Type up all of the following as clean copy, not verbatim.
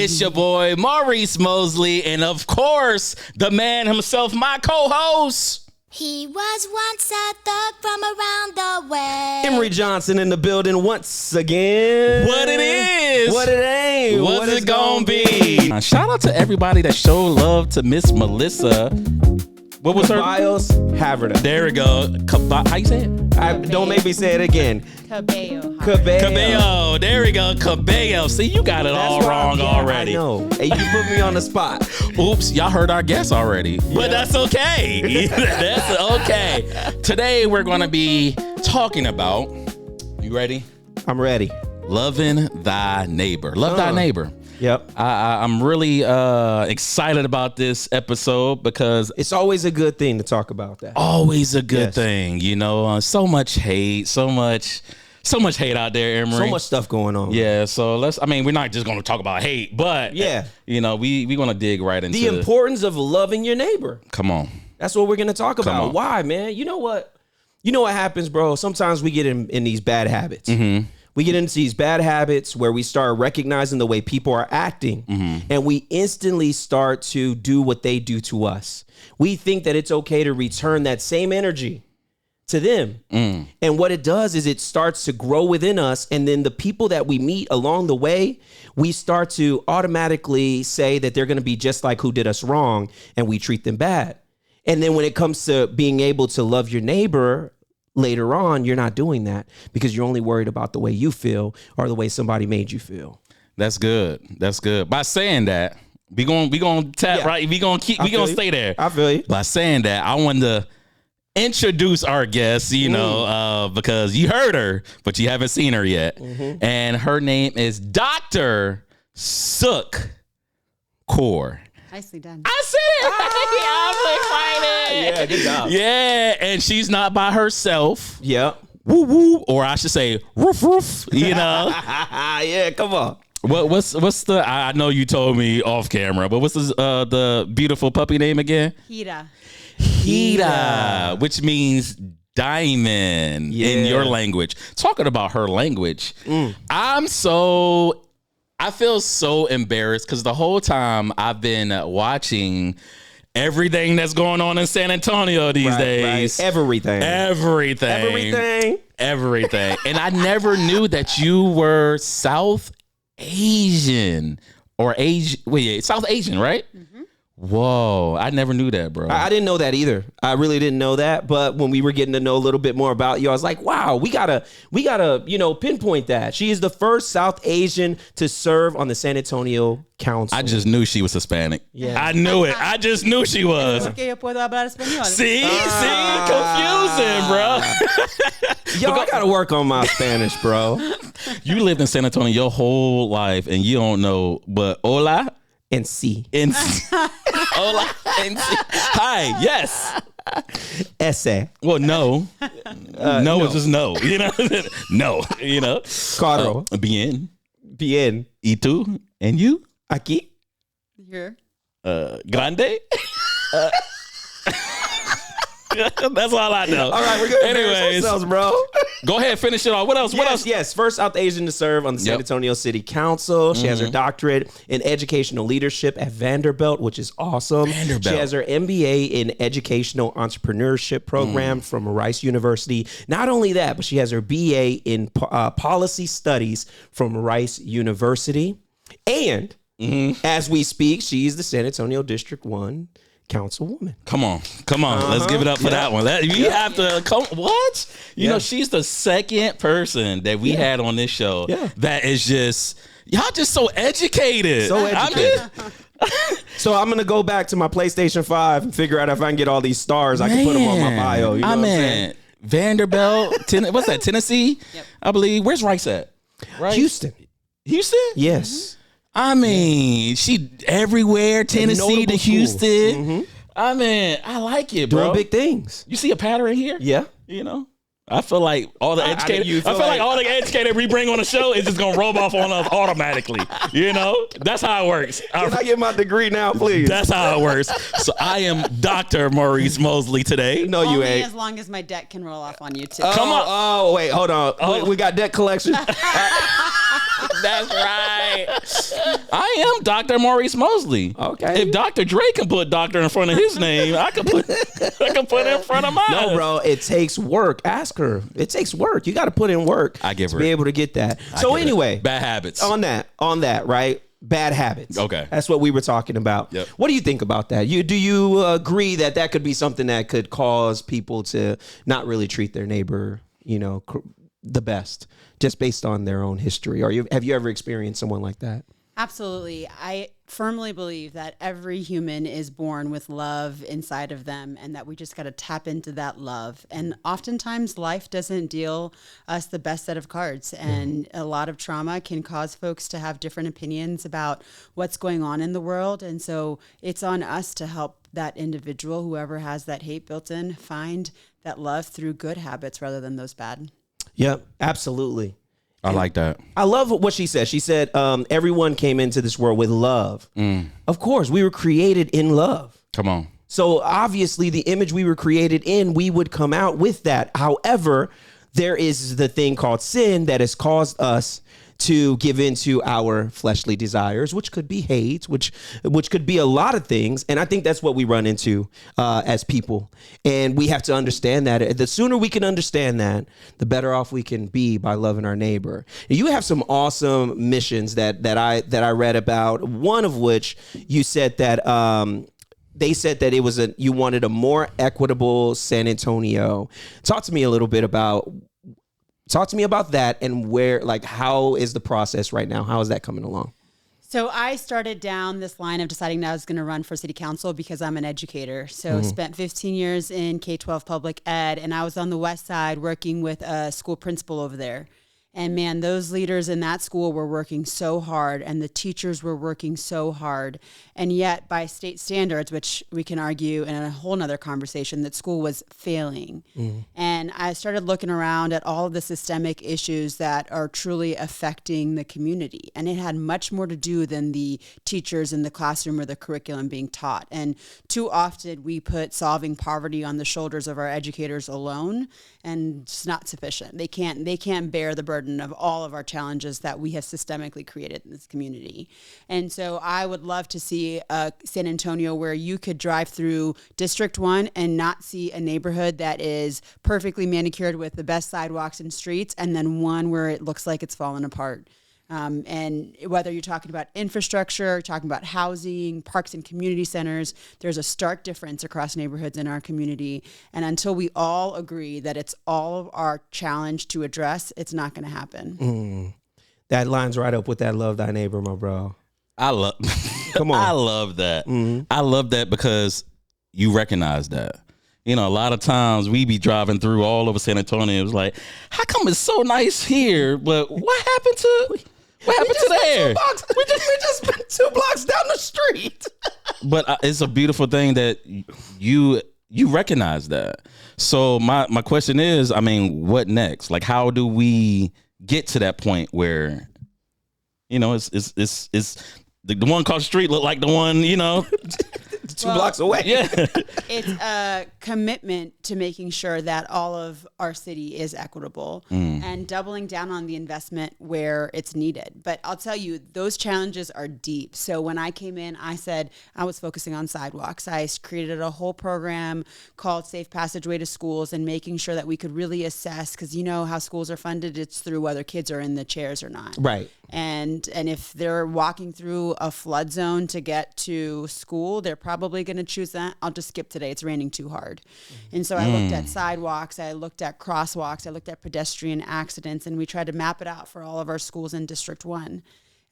It's your boy, Maurice Mosley, and of course, the man himself, my co-host. He was once a thug from around the way. Emery Johnson in the building once again. What it is. What it ain't. What's it gonna be? Shout out to everybody that showed love to Miss Melissa. What was her? Bios Haverda. There we go. How you say it? Don't make me say it again. Cabello. There we go. Cabello. See, you got it all wrong already. I know. Hey, you put me on the spot. Oops, y'all heard our guess already. But that's okay. That's okay. Today we're going to be talking about, you ready? I'm ready. Loving thy neighbor. Love thy neighbor. Yep. I'm really excited about this episode because it's always a good thing to talk about that. Always a good thing, you know. So much hate, so much hate out there, Emery. So much stuff going on. Yeah, so we're not just going to talk about hate, but you know, we're going to dig right into the importance of loving your neighbor. Come on. That's what we're going to talk about. Why, man? You know what happens, bro? Sometimes we get in these bad habits. Mm-hmm. We get into these bad habits where we start recognizing the way people are acting, and we instantly start to do what they do to us. We think that it's okay to return that same energy to them. And what it does is it starts to grow within us. And then the people that we meet along the way, we start to automatically say that they're going to be just like who did us wrong, and we treat them bad. And then when it comes to being able to love your neighbor, later on, you're not doing that because you're only worried about the way you feel or the way somebody made you feel. That's good. That's good. By saying that, we gonna tap right. We gonna stay there. I feel you. By saying that, I wanted to introduce our guest. You know, because you heard her, but you haven't seen her yet, and her name is Dr. Sukh Kaur. Nicely done. I said it. I'm excited. Yeah, good job. Yeah, and she's not by herself. Yep. Woo woo, or I should say roof roof. You know. Yeah, come on. What's the? I know you told me off camera, but what's the beautiful puppy name again? Hida, which means diamond in your language. Talking about her language, I feel so embarrassed because the whole time I've been watching everything that's going on in San Antonio these days. Right. Everything. And I never knew that you were South Asian or South Asian, right? Mm-hmm. Whoa, I never knew that, bro. I didn't know that either. I really didn't know that. But when we were getting to know a little bit more about you, I was like, wow, we gotta, pinpoint that. She is the first South Asian to serve on the San Antonio Council. I just knew she was Hispanic. Yeah. I knew it. I just knew she was. See, confusing, bro. Yo, I gotta work on my Spanish, bro. You lived in San Antonio your whole life and you don't know, but hola. And C. Hola. And C. Hi. Yes. Ese. Well, no. No is just no. You know? No. You know? Claro. Bien. Bien. Y tú? And you? Aquí. Here. Grande? That's all I know. All right, we're good. Anyways, bro. Go ahead, finish it off. What else? Yes, first South Asian to serve on the San Antonio City Council. She has her doctorate in educational leadership at Vanderbilt, which is awesome. She has her MBA in educational entrepreneurship program from Rice University. Not only that, but she has her BA in policy studies from Rice University. And as we speak, she's the San Antonio District 1 Councilwoman. Come on. Let's give it up for that one. You have to come. What? You know, she's the second person that we had on this show that is just, y'all just so educated. So I'm going to go back to my PlayStation 5 and figure out if I can get all these stars. I can put them on my bio. You know what I'm saying? Vanderbilt, what's that, Tennessee? Yep. I believe. Where's Rice at? Right? Houston? Yes. I mean, she everywhere, Tennessee to Houston. I mean, I like it, bro. Doing big things. You see a pattern here? Yeah. You know? I feel like all the educated. I feel like all the educated we bring on the show is just gonna rub off on us automatically. You know, that's how it works. Can I get my degree now, please? That's how it works. So I am Dr. Maurice Mosley today. No, you ain't. As long as my debt can roll off on you too. Come on. Oh, wait, hold on. We got debt collection. That's right. I am Dr. Maurice Mosley. Okay. If Dr. Dre can put doctor in front of his name, I can put it in front of mine. No, bro, it takes work. Ask her. It takes work. You got to put in work. I give her to be able to get that. So anyway, bad habits. On that, right? Bad habits. Okay. That's what we were talking about. Yep. What do you think about that? Do you agree that could be something that could cause people to not really treat their neighbor, the best, just based on their own history? Or have you ever experienced someone like that? Absolutely. I firmly believe that every human is born with love inside of them and that we just got to tap into that love. And oftentimes life doesn't deal us the best set of cards. And a lot of trauma can cause folks to have different opinions about what's going on in the world. And so it's on us to help that individual, whoever has that hate built in, find that love through good habits rather than those bad. Yep, absolutely. I like that. I love what she said. She said, everyone came into this world with love. Of course, we were created in love. Come on. So obviously the image we were created in, we would come out with that. However, there is the thing called sin that has caused us to give into our fleshly desires, which could be hate, which could be a lot of things. And I think that's what we run into as people. And we have to understand that. The sooner we can understand that, the better off we can be by loving our neighbor. You have some awesome missions that I read about, one of which you said that they said that you wanted a more equitable San Antonio. Talk to me about that and how is the process right now? How is that coming along? So I started down this line of deciding that I was going to run for city council because I'm an educator. So spent 15 years in K-12 public ed, and I was on the west side working with a school principal over there. And man, those leaders in that school were working so hard and the teachers were working so hard. And yet by state standards, which we can argue in a whole nother conversation, that school was failing. And I started looking around at all of the systemic issues that are truly affecting the community. And it had much more to do than the teachers in the classroom or the curriculum being taught. And too often we put solving poverty on the shoulders of our educators alone, and it's not sufficient. They can't bear the burden of all of our challenges that we have systemically created in this community. And so I would love to see San Antonio where you could drive through District 1 and not see a neighborhood that is perfectly manicured with the best sidewalks and streets, and then one where it looks like it's fallen apart. And whether you're talking about infrastructure, talking about housing, parks and community centers, there's a stark difference across neighborhoods in our community. And until we all agree that it's all of our challenge to address, it's not going to happen. That lines right up with that love thy neighbor, my bro. Come on. I love that. I love that because you recognize that. A lot of times we be driving through all over San Antonio. It was like, how come it's so nice here? But what happened to there? We just been 2 blocks down the street. But it's a beautiful thing that you recognize that. So my question is, what next? Like, how do we get to that point where, it's the one across the street look like the one, 2 blocks away. Yeah. It's a commitment to making sure that all of our city is equitable and doubling down on the investment where it's needed. But I'll tell you, those challenges are deep. So when I came in, I said I was focusing on sidewalks. I created a whole program called Safe Passageway to Schools and making sure that we could really assess, because you know how schools are funded, it's through whether kids are in the chairs or not. Right. And if they're walking through a flood zone to get to school, they're probably going to choose that. I'll just skip today. It's raining too hard. And so I looked at sidewalks, I looked at crosswalks, I looked at pedestrian accidents, and we tried to map it out for all of our schools in District 1.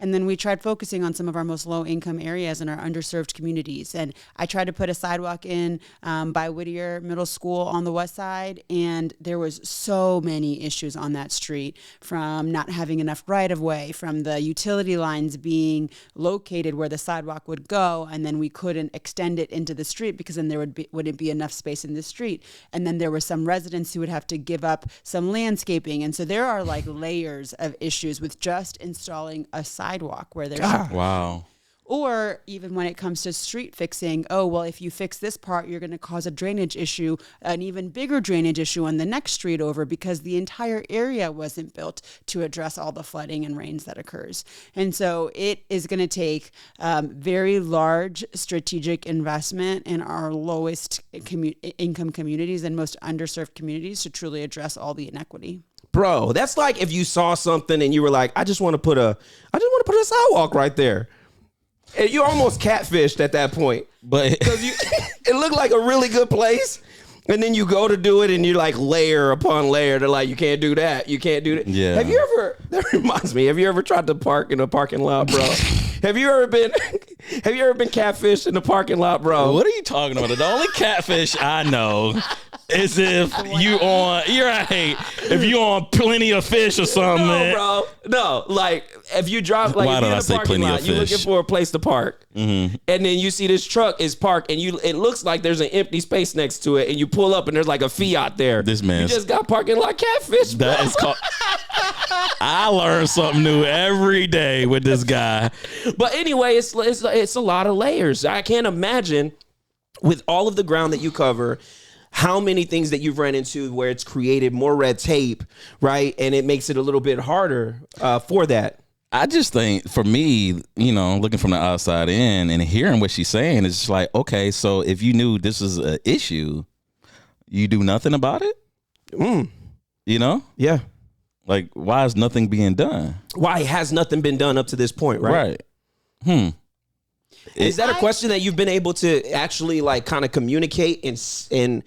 And then we tried focusing on some of our most low income areas in our underserved communities. And I tried to put a sidewalk in by Whittier Middle School on the west side. And there was so many issues on that street, from not having enough right of way, from the utility lines being located where the sidewalk would go. And then we couldn't extend it into the street because then there wouldn't be enough space in the street. And then there were some residents who would have to give up some landscaping. And so there are like layers of issues with just installing a sidewalk where there's Wow. Or even when it comes to street fixing, oh, well, if you fix this part, you're going to cause a drainage issue, an even bigger drainage issue on the next street over, because the entire area wasn't built to address all the flooding and rains that occurs. And so it is going to take very large strategic investment in our lowest income communities and most underserved communities to truly address all the inequity. Bro, that's like if you saw something and you were like, I just want to put a sidewalk right there. And you almost catfished at that point. But Because it looked like a really good place. And then you go to do it and you're like layer upon layer. They're like, you can't do that. You can't do that. Yeah. That reminds me, have you ever tried to park in a parking lot, bro? Have you ever been catfished in the parking lot, bro? what are you talking about? The only catfish I know is if you're right. If you on Plenty of Fish or something. No, bro. No, like if you drop, like Why if did you're I in say a parking Plenty of lot, you're Fish? looking for a place to park, and then you see this truck is parked, and it looks like there's an empty space next to it, and you pull up and there's like a Fiat there. This man, you just got parking lot catfish. Bro. that is called. I learn something new every day with this guy. But anyway, it's a lot of layers. I can't imagine, with all of the ground that you cover, how many things that you've run into where it's created more red tape, right? And it makes it a little bit harder for that. I just think, for me, looking from the outside in and hearing what she's saying, it's just like, okay, so if you knew this was an issue, you do nothing about it? Yeah. Like, why is nothing being done? Why has nothing been done up to this point, right? Is that a question that you've been able to actually like kind of communicate and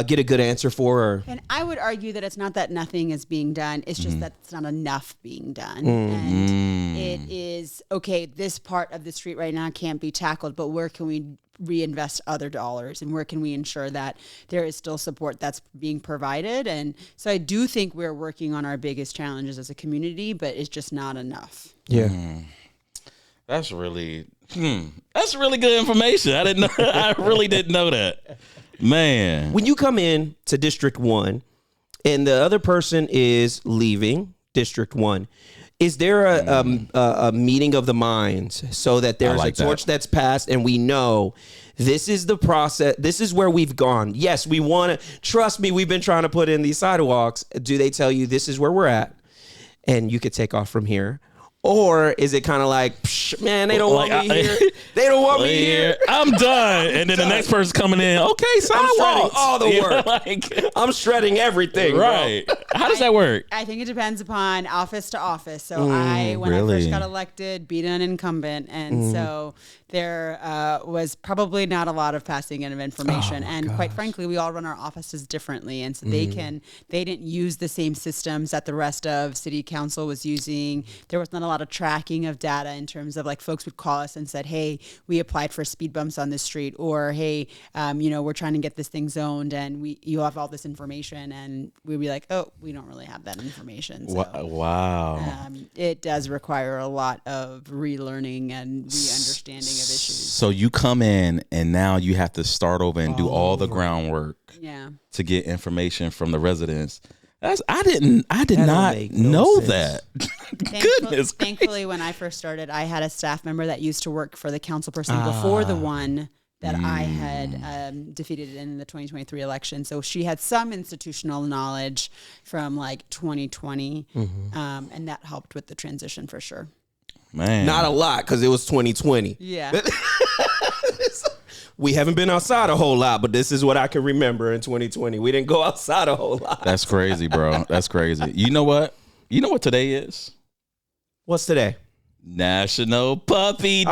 get a good answer for? Or? And I would argue that it's not that nothing is being done. It's just that it's not enough being done. And it is, okay, this part of the street right now can't be tackled, but where can we reinvest other dollars, and where can we ensure that there is still support that's being provided? And so I do think we're working on our biggest challenges as a community, but it's just not enough. Yeah. That's really good information. I didn't know. I really didn't know that, man. When you come in to District 1 and the other person is leaving District 1, is there a meeting of the minds so that there's like a torch that's passed and we know this is the process, this is where we've gone? Yes, we want to, trust me, we've been trying to put in these sidewalks. Do they tell you this is where we're at and you could take off from here? Or is it kind of like, man, they don't want me here. They don't want me here. I'm done. And then the next person's coming in. Okay, I'm shredding sidewalks. all the work. Like, I'm shredding everything, right. How does that work? I think it depends upon office to office. So when I first got elected, beat an incumbent. And so there was probably not a lot of passing in of information. And quite frankly, we all run our offices differently. And so they didn't use the same systems that the rest of city council was using. There was not a lot of tracking of data in terms of like folks would call us and said, hey, we applied for speed bumps on this street, or hey, we're trying to get this thing zoned and you have all this information, and we'd be like, oh, we don't really have that information. So, wow. It does require a lot of relearning and re-understanding of issues. So you come in and now you have to start over and do all the groundwork to get information from the residents. I did not know that. Goodness. Thankfully, when I first started, I had a staff member that used to work for the council person before the one that I had defeated in the 2023 election. So she had some institutional knowledge from like 2020, and that helped with the transition for sure. Man, not a lot because it was 2020. Yeah. We haven't been outside a whole lot, but this is what I can remember in 2020. We didn't go outside a whole lot. That's crazy, bro. That's crazy. You know what? You know what today is? What's today? National Puppy Day.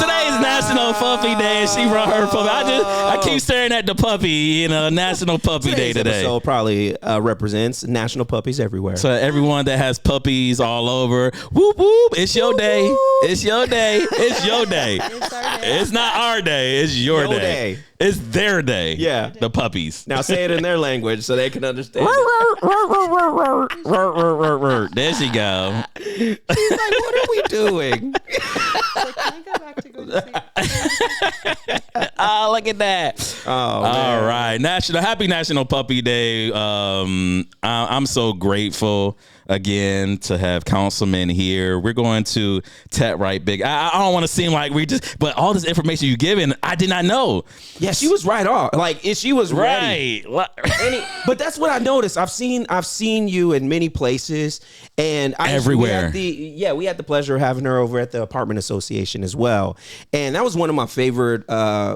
Today Today's National Puppy Day, and she brought her puppy. I keep staring at the puppy. National Puppy Day today. So probably represents national puppies everywhere. So everyone that has puppies all over, whoop whoop! It's your day. It's your day. It's your day. It's not our day. It's your day. It's their day. Yeah. The puppies. Now say it in their language so they can understand. There she go. She's like, what are we doing? Can I go back to go to sleep? Oh, look at that. Oh, man. All right. Happy National Puppy Day. I'm so grateful again to have Councilman here. We're going to tap right big. I don't want to seem like but all this information you're giving, I did not know. Yeah, she was right on. Like, she was right. But that's what I noticed. I've seen you in many places, and everywhere. We had the pleasure of having her over at the apartment association as well, and that was one of my favorite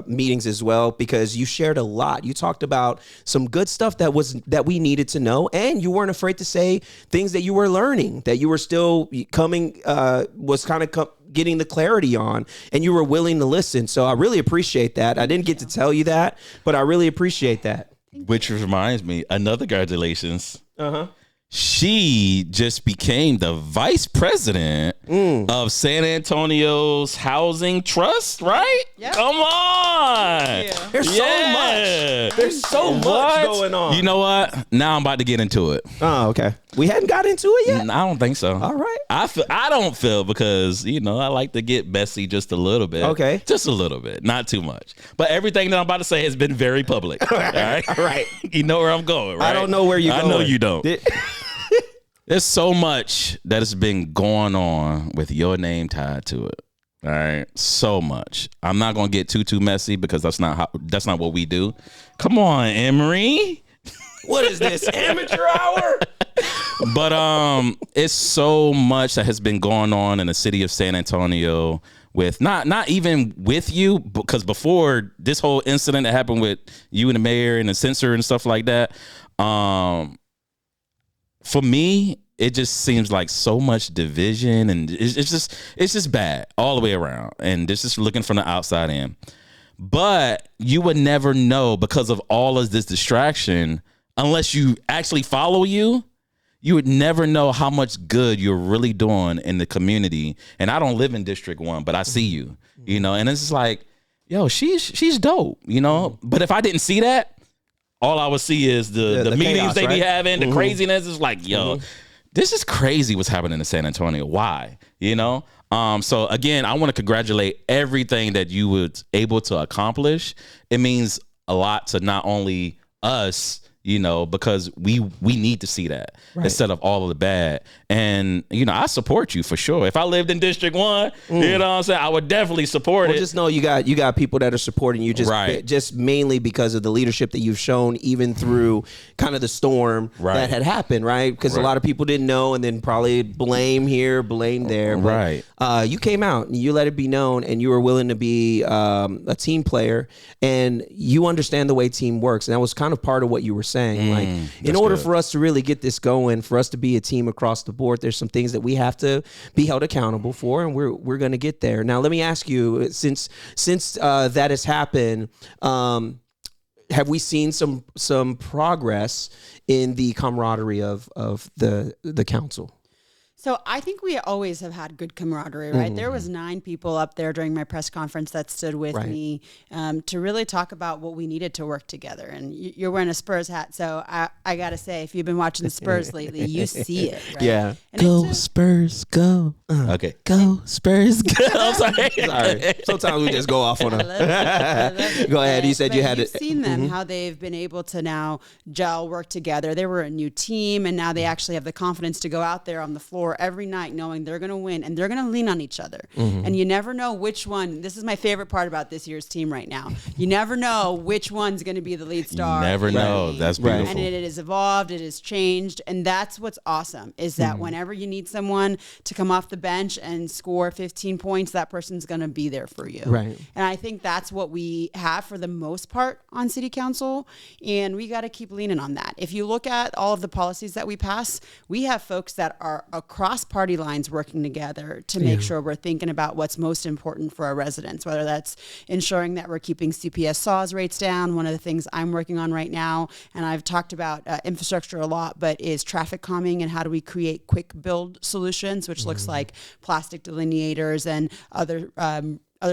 meetings as well, because you shared a lot. You talked about some good stuff that we needed to know, and you weren't afraid to say things that you were learning, that you were still getting the clarity on, and you were willing to listen. So I really appreciate that. I didn't get to tell you that, but I really appreciate that. Which reminds me, another congratulations. She just became the vice president of San Antonio's Housing Trust, right? Yep. Come on. Yeah. There's so much. There's so much going on. You know what? Now I'm about to get into it. Oh, okay. We hadn't got into it yet? I don't think so. All right. I don't feel, because, I like to get messy just a little bit. Okay. Just a little bit, not too much. But everything that I'm about to say has been very public. All right. All right. You know where I'm going, right? I don't know where you're going. I know you don't. There's so much that has been going on with your name tied to it. All right, so much. I'm not gonna get too messy, because that's not what we do. Come on, Emery. What is this, amateur hour? But it's so much that has been going on in the city of San Antonio with not even with you, because before this whole incident that happened with you and the mayor and the censor and stuff like that. For me, it just seems like so much division, and it's just bad all the way around. And this is looking from the outside in. But you would never know, because of all of this distraction, unless you actually follow you would never know how much good you're really doing in the community. And I don't live in District 1, but I see you, and it's just like, yo, she's dope, But if I didn't see that, all I would see is the meetings chaos, they be having, the craziness. Is like, yo, this is crazy what's happening in San Antonio. Why? So again, I want to congratulate everything that you were able to accomplish. It means a lot to not only us, because we need to see that instead of all of the bad. And, I support you for sure. If I lived in District 1, you know what I'm saying, I would definitely support it. Just know you got people that are supporting you just mainly because of the leadership that you've shown, even through kind of the storm that had happened, right? Because a lot of people didn't know, and then probably blame here, blame there. But, you came out and you let it be known, and you were willing to be a team player, and you understand the way team works. And that was kind of part of what you were saying. In order for us to really get this going, for us to be a team across the board, there's some things that we have to be held accountable for, and we're going to get there. Now, let me ask you, since that has happened, have we seen some progress in the camaraderie of the council? So I think we always have had good camaraderie, right? There was 9 people up there during my press conference that stood with me to really talk about what we needed to work together. And you're wearing a Spurs hat, so I got to say, if you've been watching the Spurs lately, you see it, right? Yeah. And go Spurs, go. Okay. Go Spurs, go. I'm sorry. Sometimes we just go off on a... Go ahead. You said you had it. You've seen them, how they've been able to now gel, work together. They were a new team, and now they actually have the confidence to go out there on the floor every night knowing they're going to win, and they're going to lean on each other. And you never know which one. This is my favorite part about this year's team right now. You never know which one's going to be the lead star. You never know. That's beautiful. And it has evolved. It has changed. And that's what's awesome, is that whenever you need someone to come off the bench and score 15 points, that person's going to be there for you. Right. And I think that's what we have for the most part on city council. And we got to keep leaning on that. If you look at all of the policies that we pass, we have folks that are across across party lines working together to make sure we're thinking about what's most important for our residents, whether that's ensuring that we're keeping CPS SAWS rates down. One of the things I'm working on right now, and I've talked about infrastructure a lot, but is traffic calming and how do we create quick build solutions, which looks like plastic delineators and other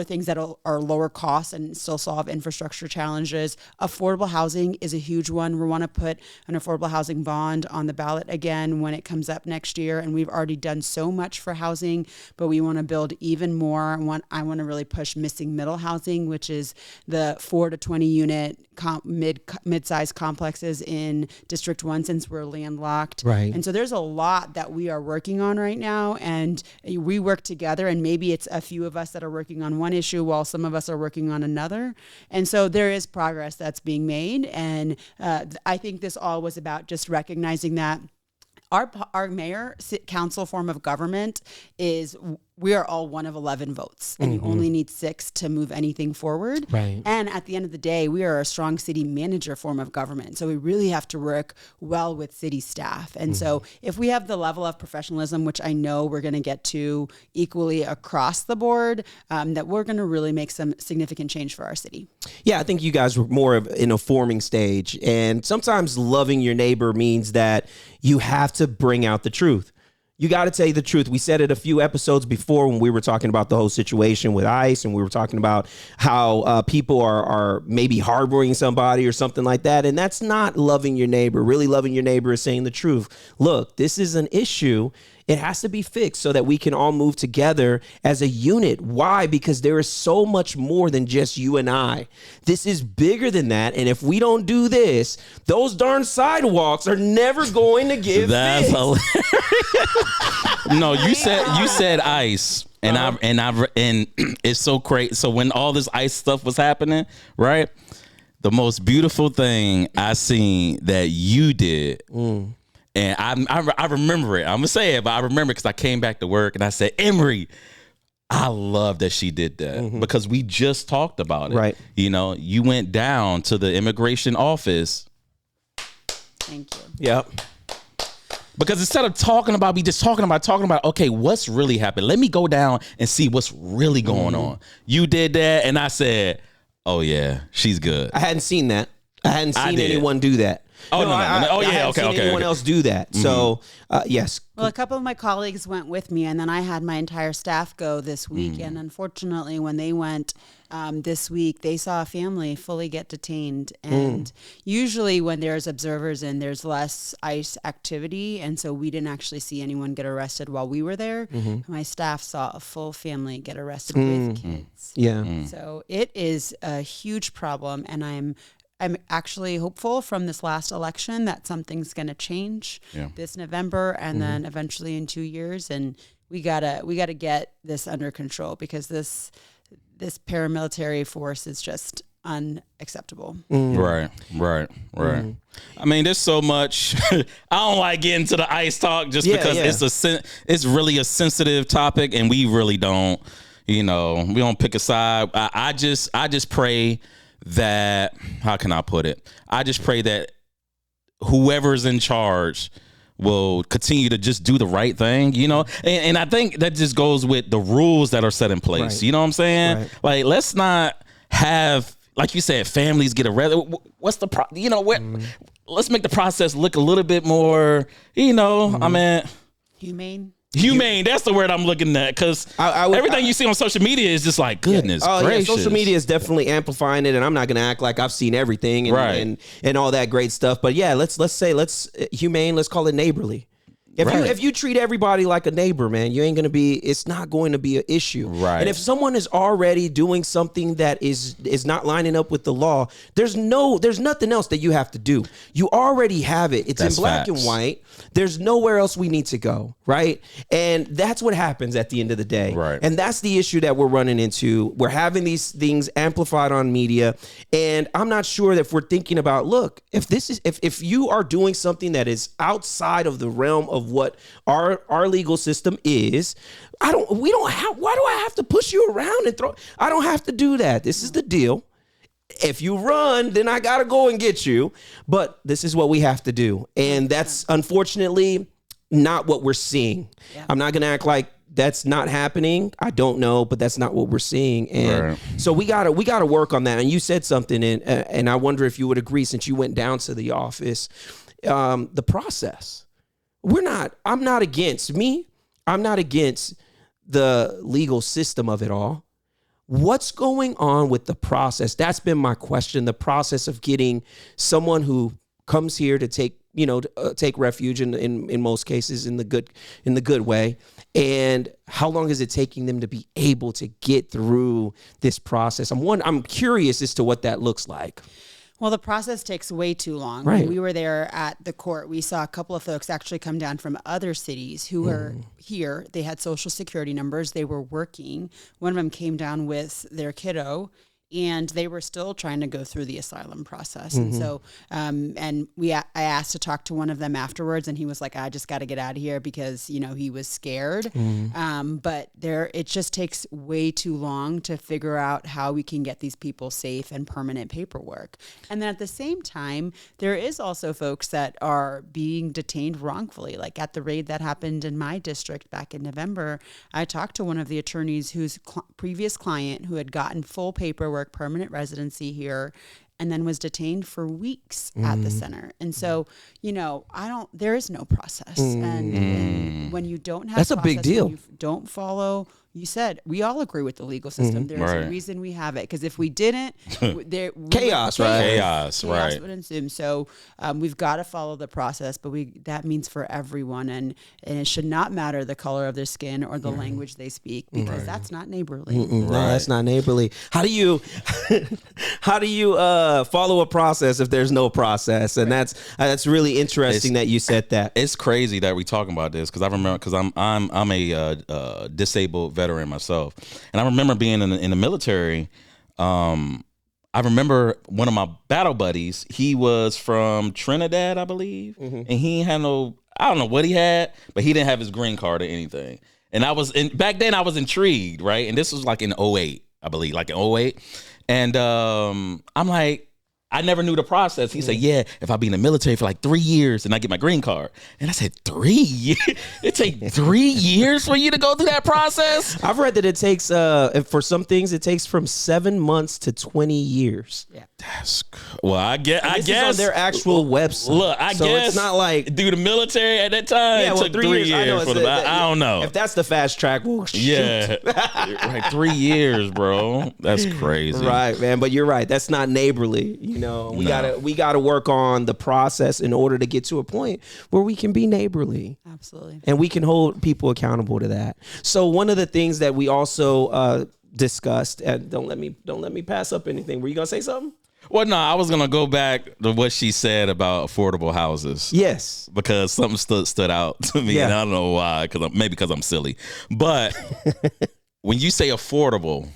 things that are lower cost and still solve infrastructure challenges. Affordable housing is a huge one. We want to put an affordable housing bond on the ballot again when it comes up next year. And we've already done so much for housing, but we want to build even more. I want to really push missing middle housing, which is the 4 to 20 unit mid-sized complexes in District 1 since we're landlocked. Right. And so there's a lot that we are working on right now, and we work together, and maybe it's a few of us that are working on one issue while some of us are working on another. And so there is progress that's being made. And I think this all was about just recognizing that our mayor council form of government is we are all one of 11 votes, and you only need 6 to move anything forward. Right. And at the end of the day, we are a strong city manager form of government. So we really have to work well with city staff. And so if we have the level of professionalism, which I know we're going to get to equally across the board, that we're going to really make some significant change for our city. Yeah, I think you guys were more of in a forming stage. And sometimes loving your neighbor means that you have to bring out the truth. You got to tell you the truth. We said it a few episodes before when we were talking about the whole situation with ICE, and we were talking about how people are maybe harboring somebody or something like that. And that's not loving your neighbor. Really loving your neighbor is saying the truth. Look, this is an issue. It has to be fixed so that we can all move together as a unit. Why? Because there is so much more than just you and I. This is bigger than that. And if we don't do this, those darn sidewalks are never going to get That's fixed. hilarious. No, you said ICE. And and it's so crazy. So when all this ICE stuff was happening, right? The most beautiful thing I seen that you did. And I remember it. I'm going to say it, but I remember because I came back to work and I said, Emery, I love that she did that because we just talked about it. Right. You know, you went down to the immigration office. Thank you. Yep. Because instead of talking about, okay, what's really happened? Let me go down and see what's really going on. You did that. And I said, oh, yeah, she's good. I hadn't seen that. I hadn't seen anyone do that. Oh, no. Oh, yeah. I hadn't seen anyone else do that. So, yes. Well, a couple of my colleagues went with me, and then I had my entire staff go this week. And unfortunately, when they went this week, they saw a family fully get detained. And usually when there's observers in, there's less ICE activity. And so we didn't actually see anyone get arrested while we were there. My staff saw a full family get arrested with kids. Yeah. So it is a huge problem, and I'm actually hopeful from this last election that something's going to change this November and then eventually in 2 years. And we gotta get this under control because this paramilitary force is just unacceptable. Right. I mean, there's so much. I don't like getting to the ICE talk just because it's really a sensitive topic, and we really don't. We don't pick a side. I just pray that, how can I put it? I just pray that whoever's in charge will continue to just do the right thing, and I think that just goes with the rules that are set in place. Right. You know what I'm saying? Right. Like, let's not have, like you said, families get arrested. What's the let's make the process look a little bit more, I mean, humane, that's the word I'm looking at, because everything you see on social media is just like, goodness gracious. Yeah, social media is definitely amplifying it, and I'm not going to act like I've seen everything and all that great stuff. But yeah, let's humane, let's call it neighborly. If you treat everybody like a neighbor, man, it's not going to be an issue. Right. And if someone is already doing something that is not lining up with the law, there's nothing else that you have to do. You already have it. It's in black and white. There's nowhere else we need to go, right? And that's what happens at the end of the day. Right. And that's the issue that we're running into. We're having these things amplified on media, and I'm not sure that if we're thinking about, look, if you are doing something that is outside of the realm of what our legal system is, why do I have to push you around and I don't have to do that. This is the deal. If you run, then I got to go and get you. But this is what we have to do. And that's, unfortunately, not what we're seeing. Yeah. I'm not going to act like that's not happening. I don't know, but that's not what we're seeing. And so we gotta work on that. And you said something, and I wonder if you would agree, since you went down to the office, the process. I'm not against the legal system of it all. What's going on with the process? That's been my question. The process of getting someone who comes here to take refuge in most cases in the good way. And how long is it taking them to be able to get through this process? I'm curious as to what that looks like. Well, the process takes way too long. Right. When we were there at the court, we saw a couple of folks actually come down from other cities who were here. They had social security numbers. They were working. One of them came down with their kiddo, and they were still trying to go through the asylum process. And so, I asked to talk to one of them afterwards, and he was like, I just got to get out of here because, he was scared. But it just takes way too long to figure out how we can get these people safe and permanent paperwork. And then at the same time, there is also folks that are being detained wrongfully. Like at the raid that happened in my district back in November, I talked to one of the attorneys whose previous client who had gotten full paperwork, permanent residency here, and then was detained for weeks at the center. And so, there is no process. And when you don't have that's a process, big deal. when you don't follow, you said, we all agree with the legal system. There's a reason we have it. Because if we didn't, Chaos, right? Chaos, right. would ensue. So we've got to follow the process, but that means for everyone. And it should not matter the color of their skin or the language they speak, because that's not neighborly. No, that's not neighborly. How do you follow a process if there's no process? And that's really interesting that you said that. It's crazy that we're talking about this because I remember, because I'm a disabled veteran myself, and I remember being in the military. I remember one of my battle buddies. He was from Trinidad, I believe, and he had I don't know what he had, but he didn't have his green card or anything. And back then I was intrigued, right? And this was like in 2008, I believe, like in 2008. And I'm like, I never knew the process. He said, yeah, if I be in the military for like 3 years and I get my green card. And I said, 3 years? It takes 3 years for you to go through that process? I've read that it takes, for some things, it takes from 7 months to 20 years. Yeah. That's well, I guess Is on their actual website. Look, I guess it's not like do the military at that time. Yeah, it well, took 3 years. I know, for the. I don't know if that's the fast track. Well, yeah, right. 3 years, bro. That's crazy. Right, man. But you're right. That's not neighborly. We gotta work on the process in order to get to a point where we can be neighborly. Absolutely. And we can hold people accountable to that. So one of the things that we also discussed, and don't let me pass up anything. Were you gonna say something? Well, no, I was gonna go back to what she said about affordable houses. Yes, because something stood out to me, and I don't know why. Because I'm silly. But when you say affordable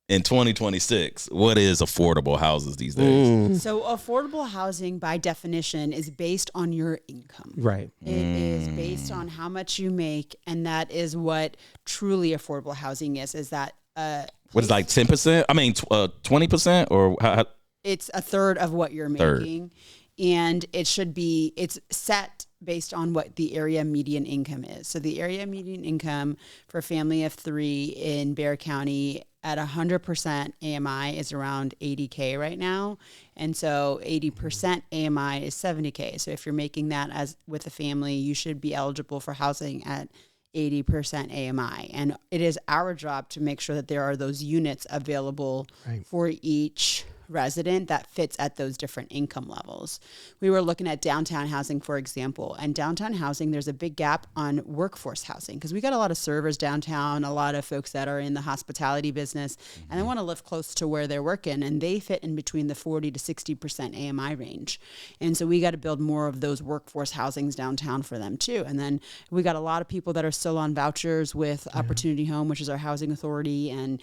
in 2026, what is affordable houses these days? So affordable housing, by definition, is based on your income. Right. It is based on how much you make, and that is what truly affordable housing is. Is that what is like 10%? I mean, 20%, or how? It's a third of what you're making, and it's set based on what the area median income is. So the area median income for a family of 3 in Bexar County at 100% AMI is around $80K right now. And so 80% AMI is $70K. So if you're making that as with a family, you should be eligible for housing at 80% AMI. And it is our job to make sure that there are those units available for each resident that fits at those different income levels. We were looking at downtown housing, for example, and downtown housing, there's a big gap on workforce housing because we got a lot of servers downtown, a lot of folks that are in the hospitality business, and they want to live close to where they're working, and they fit in between the 40 to 60% AMI range. And so we got to build more of those workforce housings downtown for them too. And then we got a lot of people that are still on vouchers with Opportunity Home, which is our housing authority, and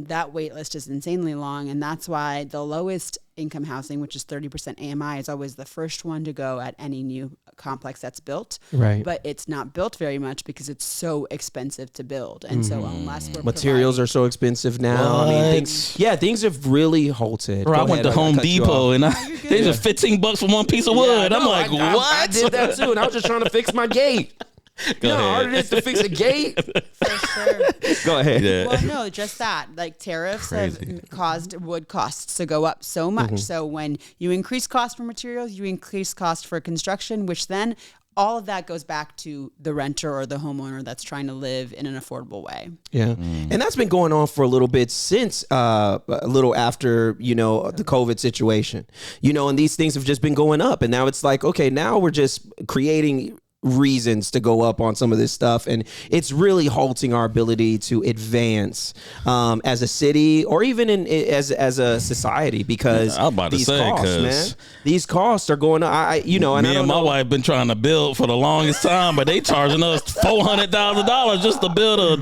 that wait list is insanely long, and that's why side, the lowest income housing, which is 30% AMI, is always the first one to go at any new complex that's built. Right. But it's not built very much because it's so expensive to build. And so unless we're Materials are so expensive now. I mean, things have really halted. Bro, I went to Home Depot and they just $15 for one piece of wood. Yeah, I'm like, what? I did that too, and I was just trying to fix my gate. Go ahead. How hard it is to fix a gate? for sure. Go ahead. Yeah. Well, no, just that. Like tariffs have caused wood costs to go up so much. So when you increase cost for materials, you increase cost for construction, which then all of that goes back to the renter or the homeowner that's trying to live in an affordable way. Yeah. And that's been going on for a little bit since a little after, the COVID situation, and these things have just been going up. And now it's like, okay, now we're just creating reasons to go up on some of this stuff, and it's really halting our ability to advance as a city or even as a society, because I was about to these say, costs, man, these costs are going up. Me and my wife been trying to build for the longest time, but they charging us $400,000 just to build a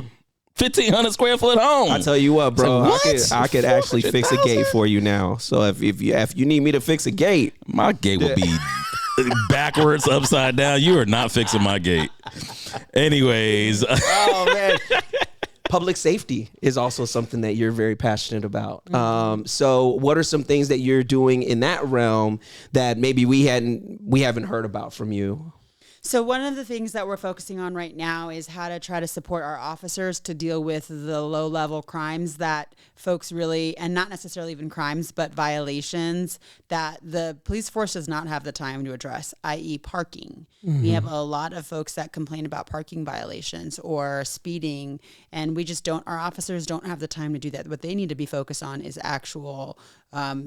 1,500 square foot home. I tell you what, bro, What? I could actually fix a gate for you now. So if you need me to fix a gate, My gate will be backwards, upside down. You are not fixing my gate. Anyways. oh man. Public safety is also something that you're very passionate about. So what are some things that you're doing in that realm that maybe we haven't heard about from you? So one of the things that we're focusing on right now is how to try to support our officers to deal with the low-level crimes that folks really, and not necessarily even crimes, but violations that the police force does not have the time to address, i.e. parking. We have a lot of folks that complain about parking violations or speeding, and our officers don't have the time to do that. What they need to be focused on is actual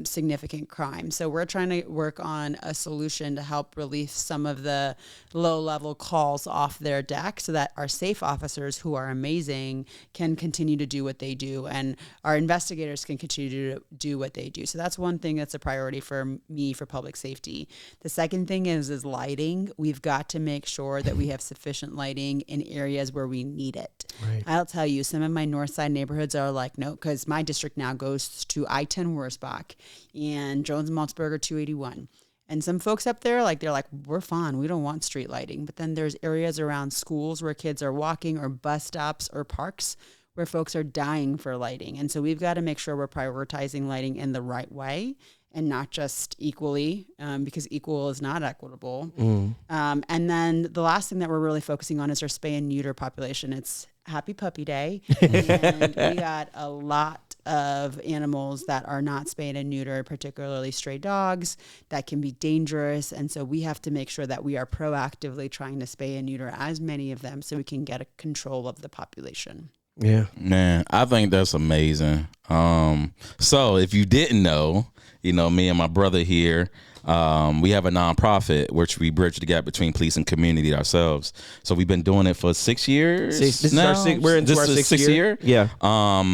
significant crime. So we're trying to work on a solution to help relieve some of the low-level calls off their deck so that our safe officers, who are amazing, can continue to do what they do, and our investigators can continue to do what they do. So that's one thing that's a priority for me for public safety. The second thing is lighting. We've got to make sure that we have sufficient lighting in areas where we need it. Right. I'll tell you, some of my north side neighborhoods are like, no, because my district now goes to I-10 Wurzbach and Jones-Maltzberger 281. And some folks up there, they're like, we're fine. We don't want street lighting. But then there's areas around schools where kids are walking, or bus stops or parks where folks are dying for lighting. And so we've got to make sure we're prioritizing lighting in the right way and not just equally, because equal is not equitable. And then the last thing that we're really focusing on is our spay and neuter population. It's Happy Puppy Day. And we got a lot of animals that are not spayed and neutered, particularly stray dogs, that can be dangerous. And so we have to make sure that we are proactively trying to spay and neuter as many of them so we can get a control of the population. Yeah, Man, I think that's amazing. So if you didn't know, me and my brother here, we have a nonprofit which we bridge the gap between police and community ourselves. So we've been doing it for 6 years. We're into our sixth year. Yeah.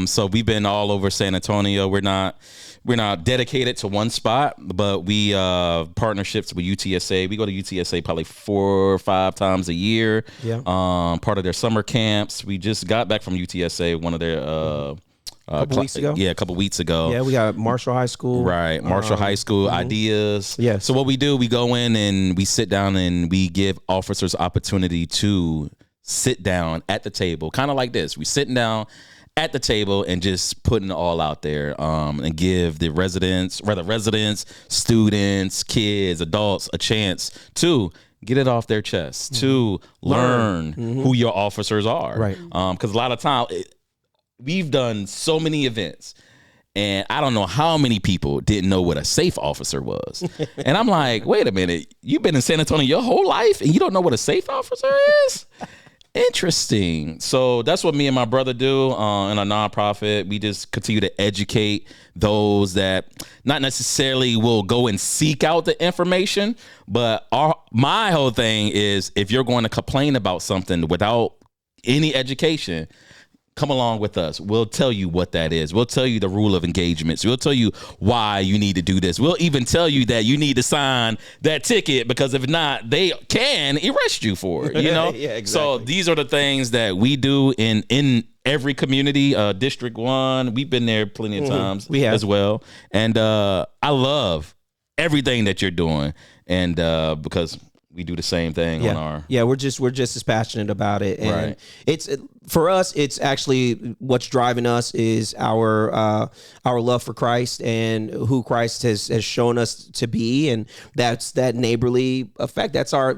So we've been all over San Antonio. We're not dedicated to one spot, but we partnerships with UTSA. We go to UTSA probably 4 or 5 times a year. Yeah. Part of their summer camps. We just got back from UTSA, one of their a couple weeks ago. Yeah, we got Marshall High School. Right, Marshall High School ideas. Yeah. So what we do, we go in and we sit down and we give officers opportunity to sit down at the table, kind of like this. We sitting down at the table and just putting it all out there, and give the residents, students, kids, adults a chance to get it off their chest, to learn who your officers are. Right. Because a lot of time, we've done so many events, and I don't know how many people didn't know what a safe officer was. And I'm like, wait a minute, you've been in San Antonio your whole life and you don't know what a safe officer is? Interesting. So that's what me and my brother do in a nonprofit. We just continue to educate those that not necessarily will go and seek out the information, but my whole thing is, if you're going to complain about something without any education, come along with us. We'll tell you what that is. We'll tell you the rule of engagements. We'll tell you why you need to do this. We'll even tell you that you need to sign that ticket, because if not, they can arrest you for it. Yeah, exactly. So these are the things that we do in every community, District 1. We've been there plenty of times as well. And I love everything that you're doing. And because we do the same thing on our... Yeah, we're just as passionate about it. And it's for us, it's actually what's driving us is our love for Christ and who Christ has shown us to be, and that's that neighborly effect. That's our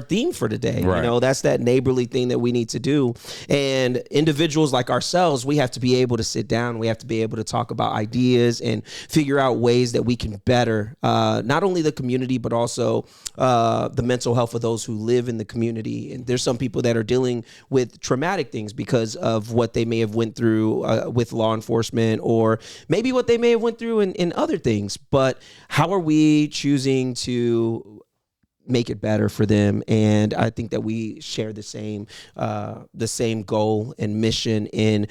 theme for today. Right. You know, that's that neighborly thing that we need to do. And individuals like ourselves, we have to be able to sit down. We have to be able to talk about ideas and figure out ways that we can better not only the community but also the mental health of those who live in the community. And there's some people that are dealing with traumatic things because of what they may have went through with law enforcement, or maybe what they may have went through in other things. But how are we choosing to make it better for them? And I think that we share the same goal and mission in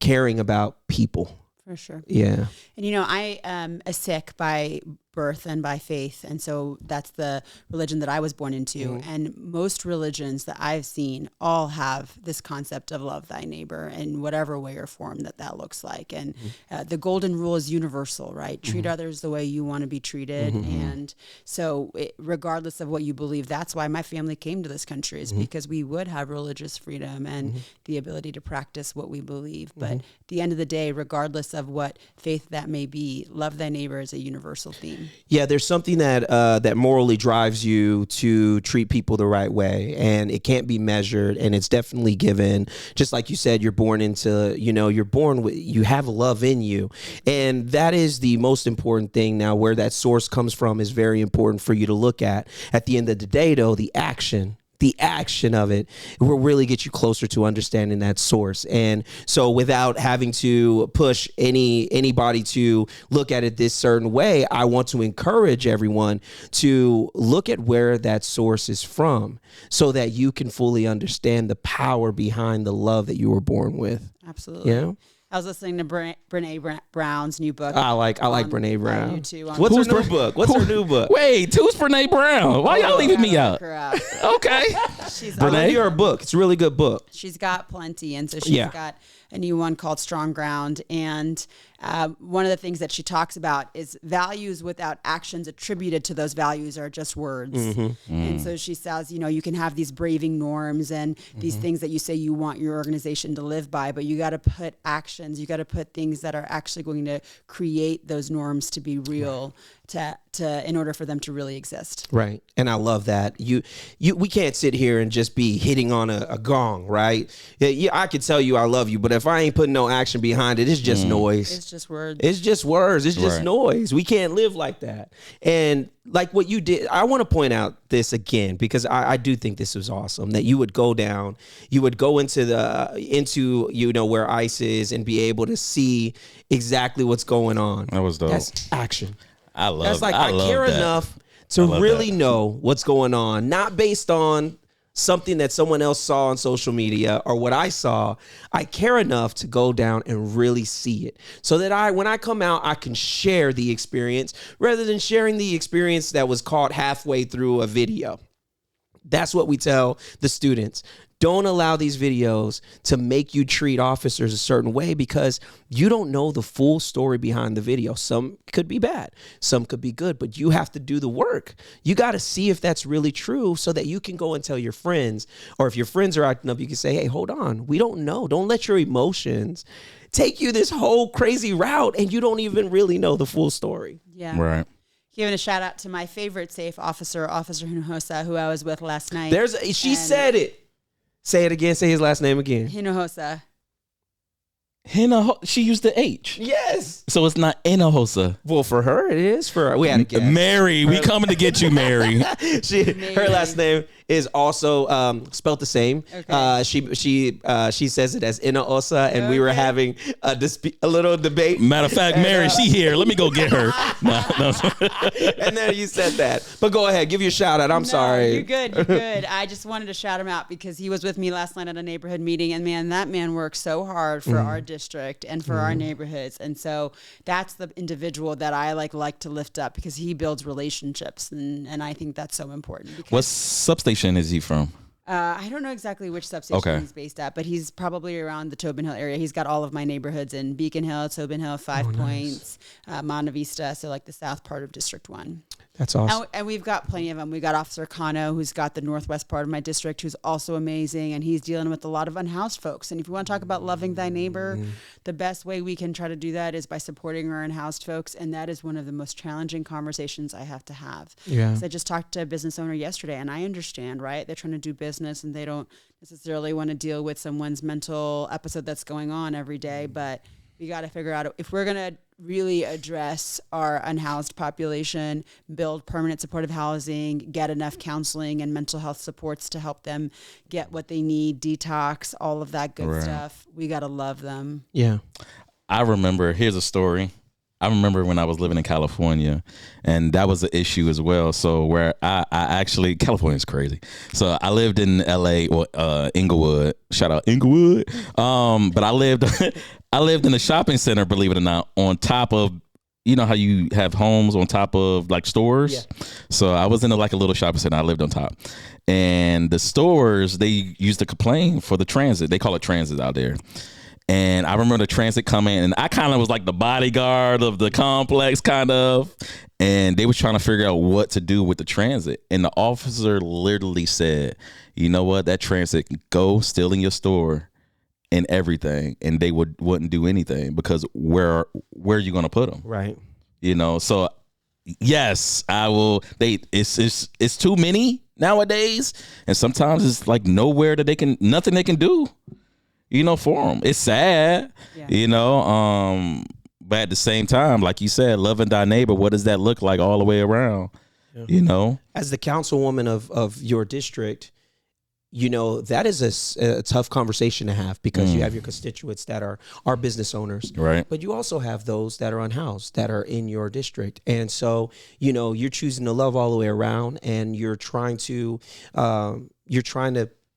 caring about people. For sure. Yeah. And, you know, I am a Sikh by birth and by faith. And so that's the religion that I was born into. And most religions that I've seen all have this concept of love thy neighbor in whatever way or form that looks like. And the golden rule is universal, right? Treat others the way you want to be treated. And so regardless of what you believe, that's why my family came to this country, is because we would have religious freedom and the ability to practice what we believe. But at the end of the day, regardless of what faith that may be, love thy neighbor is a universal theme. Yeah, there's something that that morally drives you to treat people the right way, and it can't be measured, and it's definitely given. Just like you said, you're born into, you're born with, you have love in you, and that is the most important thing. Now, where that source comes from is very important for you to look at. At the end of the day, though, the action of it will really get you closer to understanding that source. And so without having to push anybody to look at it this certain way, I want to encourage everyone to look at where that source is from so that you can fully understand the power behind the love that you were born with. Absolutely. Yeah. I was listening to Brene Brown's new book. I like Brene Brown. YouTube, What's her new book? What's her new book? Wait, who's Brene Brown? Why y'all leaving me out? Okay. She's I love your book. It's a really good book. She's got plenty. And so she's got a new one called Strong Ground. And one of the things that she talks about is values without actions attributed to those values are just words. And so she says, you can have these braving norms and these things that you say you want your organization to live by, but you got to put actions, you got to put things that are actually going to create those norms to be real, to in order for them to really exist. Right. And I love that. We can't sit here and just be hitting on a gong, right? Yeah, I could tell you I love you, but if I ain't putting no action behind it, it's just noise. It's just words. It's just words. It's just noise. We can't live like that. And like what you did, I want to point out this again, because I do think this was awesome that you would go down, you would go into where ICE is and be able to see exactly what's going on. That was dope. That's action. I love. That's like I care that. enough to really know what's going on, not based on something that someone else saw on social media or what I saw. I care enough to go down and really see it, so that when I come out, I can share the experience rather than sharing the experience that was caught halfway through a video. That's what we tell the students. Don't allow these videos to make you treat officers a certain way, because you don't know the full story behind the video. Some could be bad, some could be good, but you have to do the work. You got to see if that's really true so that you can go and tell your friends, or if your friends are acting up, you can say, hey, hold on. We don't know. Don't let your emotions take you this whole crazy route and you don't even really know the full story. Yeah. Right. Giving a shout out to my favorite safe officer, Officer Hinojosa, who I was with last night. She said it. Say it again. Say his last name again. Hinojosa. She used the H. Yes. So it's not Hinojosa. Well, for her, it is. For her. We had a guess. Mary. We coming to get you, Mary. Her last name is also spelled the same. Okay. She says it as Hinojosa, and we were having a little debate. Matter of fact, Mary, she here. Let me go get her. No. And then you said that. But go ahead, give you a shout out. I'm sorry. You're good. You're good. I just wanted to shout him out because he was with me last night at a neighborhood meeting, and man, that man works so hard for our district and for our neighborhoods. And so that's the individual that I like to lift up, because he builds relationships, and I think that's so important. What substation is he from? I don't know exactly which substation Okay. he's based at, but he's probably around the Tobin Hill area. He's got all of my neighborhoods in Beacon Hill, Tobin Hill, Five Points, Monte Vista, so like the south part of District 1. That's awesome. And we've got plenty of them. We got Officer Kano, who's got the northwest part of my district, who's also amazing, and he's dealing with a lot of unhoused folks. And if you want to talk about loving thy neighbor, the best way we can try to do that is by supporting our unhoused folks, and that is one of the most challenging conversations I have to have. Yeah. I just talked to a business owner yesterday, and I understand, right? They're trying to do business, and they don't necessarily want to deal with someone's mental episode that's going on every day, but we got to figure out if we're going to really address our unhoused population, build permanent supportive housing, get enough counseling and mental health supports to help them get what they need, detox, all of that good stuff. We got to love them. Yeah. I remember, here's a story. I remember when I was living in California, and that was an issue as well. So where I actually, California's crazy. So I lived in LA, or Inglewood. Shout out Inglewood. But I lived in a shopping center, believe it or not, on top of, you know how you have homes on top of like stores? Yeah. So I was in like a little shopping center. I lived on top. And the stores, they used to complain for the transit. They call it transit out there. And I remember the transit coming, and I kind of was like the bodyguard of the complex, kind of. And they was trying to figure out what to do with the transit. And the officer literally said, you know what, that transit can go still in your store and everything. And they wouldn't do anything because where are you going to put them? Right. You know, so yes, I will. It's too many nowadays. And sometimes it's like nowhere that nothing they can do. You know, for them. It's sad, you know, but at the same time, like you said, loving thy neighbor, what does that look like all the way around, you know? As the councilwoman of your district, you know, that is a tough conversation to have because you have your constituents that are business owners. Right. But you also have those that are unhoused that are in your district. And so, you know, you're choosing to love all the way around, and you're trying to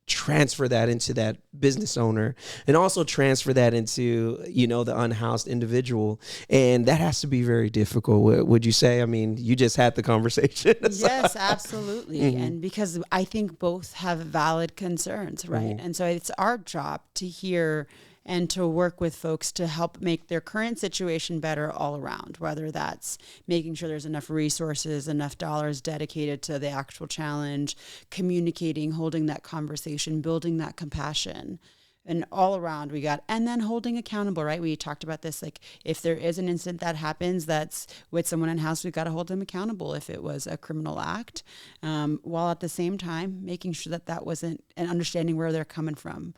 transfer that into that business owner, and also transfer that into, you know, the unhoused individual. And that has to be very difficult, would you say? I mean, you just had the conversation. Yes, absolutely. And because I think both have valid concerns, right? And so it's our job to hear and to work with folks to help make their current situation better all around, whether that's making sure there's enough resources, enough dollars dedicated to the actual challenge, communicating, holding that conversation, building that compassion. And all around and then holding accountable, right? We talked about this, like if there is an incident that happens that's with someone in house, we've got to hold them accountable if it was a criminal act, while at the same time making sure that wasn't, and understanding where they're coming from.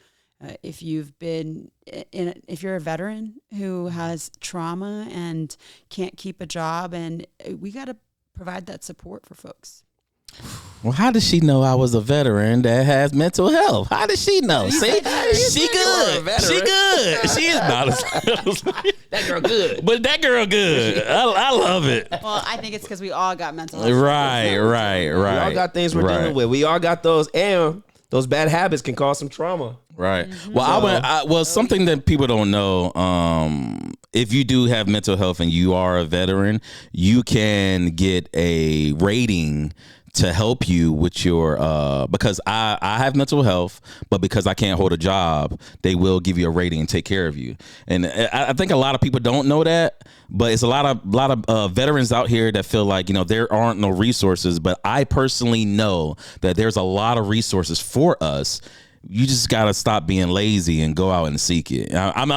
If you're a veteran who has trauma and can't keep a job, and we got to provide that support for folks. Well, how does she know I was a veteran that has mental health? How does she know? See, she good. She good. She is not that girl good. But that girl good. I love it. Well, I think it's because we all got mental health. Right. We all got things we're dealing with. We all got those, and those bad habits can cause some trauma. Right. Well, something that people don't know, if you do have mental health and you are a veteran, you can get a rating to help you with your, because I have mental health, but because I can't hold a job, they will give you a rating and take care of you. And I think a lot of people don't know that, but it's a lot of veterans out here that feel like, you know, there aren't no resources, but I personally know that there's a lot of resources for us. You just got to stop being lazy and go out and seek it. I'm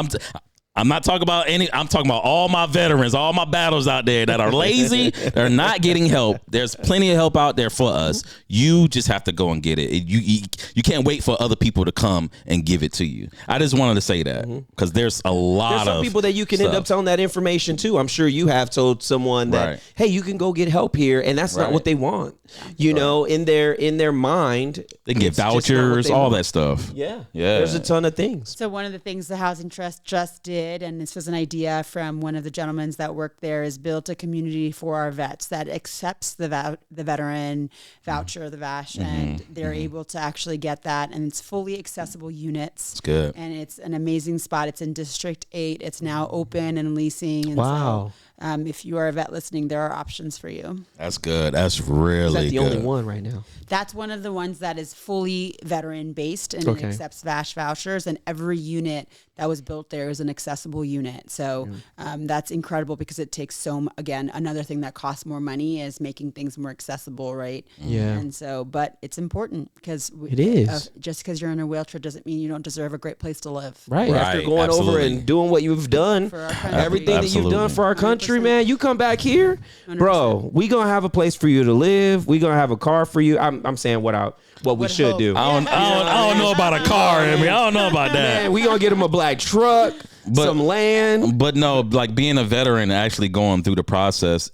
not talking about I'm talking about all my veterans, all my battles out there that are lazy, they're not getting help. There's plenty of help out there for us. You just have to go and get it. You can't wait for other people to come and give it to you. I just wanted to say that because there's a lot of people that you can end up telling that information to. I'm sure you have told someone that, hey, you can go get help here, and that's not what they want. You know, in their mind, they can get vouchers, all that stuff. Yeah. There's a ton of things. So one of the things the Housing Trust just did, and this was an idea from one of the gentlemen that worked there, is built a community for our vets that accepts the veteran voucher, the VASH, and they're able to actually get that, and it's fully accessible units. It's good. And it's an amazing spot. It's in District 8. It's now open and leasing. And wow. So, if you are a vet listening, there are options for you. That's good. That's really Is that the only one right now? That's one of the ones that is fully veteran based and it accepts VASH vouchers, and every unit that was built there is an accessible unit. So that's incredible because it takes again, another thing that costs more money is making things more accessible, right? Yeah. And so, but it's important because it is. Just because you're in a wheelchair doesn't mean you don't deserve a great place to live. Right. After going over and doing what you've done, For our country. everything that you've done for our country, 100%. man, you come back here, 100%. bro, we going to have a place for you to live. We going to have a car for you. I'm saying what we should do. I don't know about a car. I don't know about that. Man, we going to get him a black truck, some land. But no, like being a veteran, actually going through the process,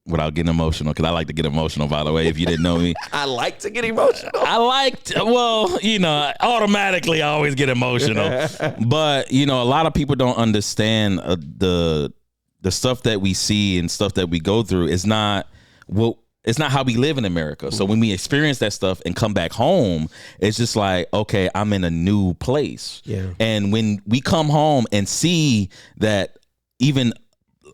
without getting emotional, because I like to get emotional, by the way, if you didn't know me. I like to get emotional. Automatically I always get emotional. But, a lot of people don't understand the stuff that we see and stuff that we go through is not it's not how we live in America. So when we experience that stuff and come back home, it's just like, okay, I'm in a new place. Yeah. And when we come home and see that even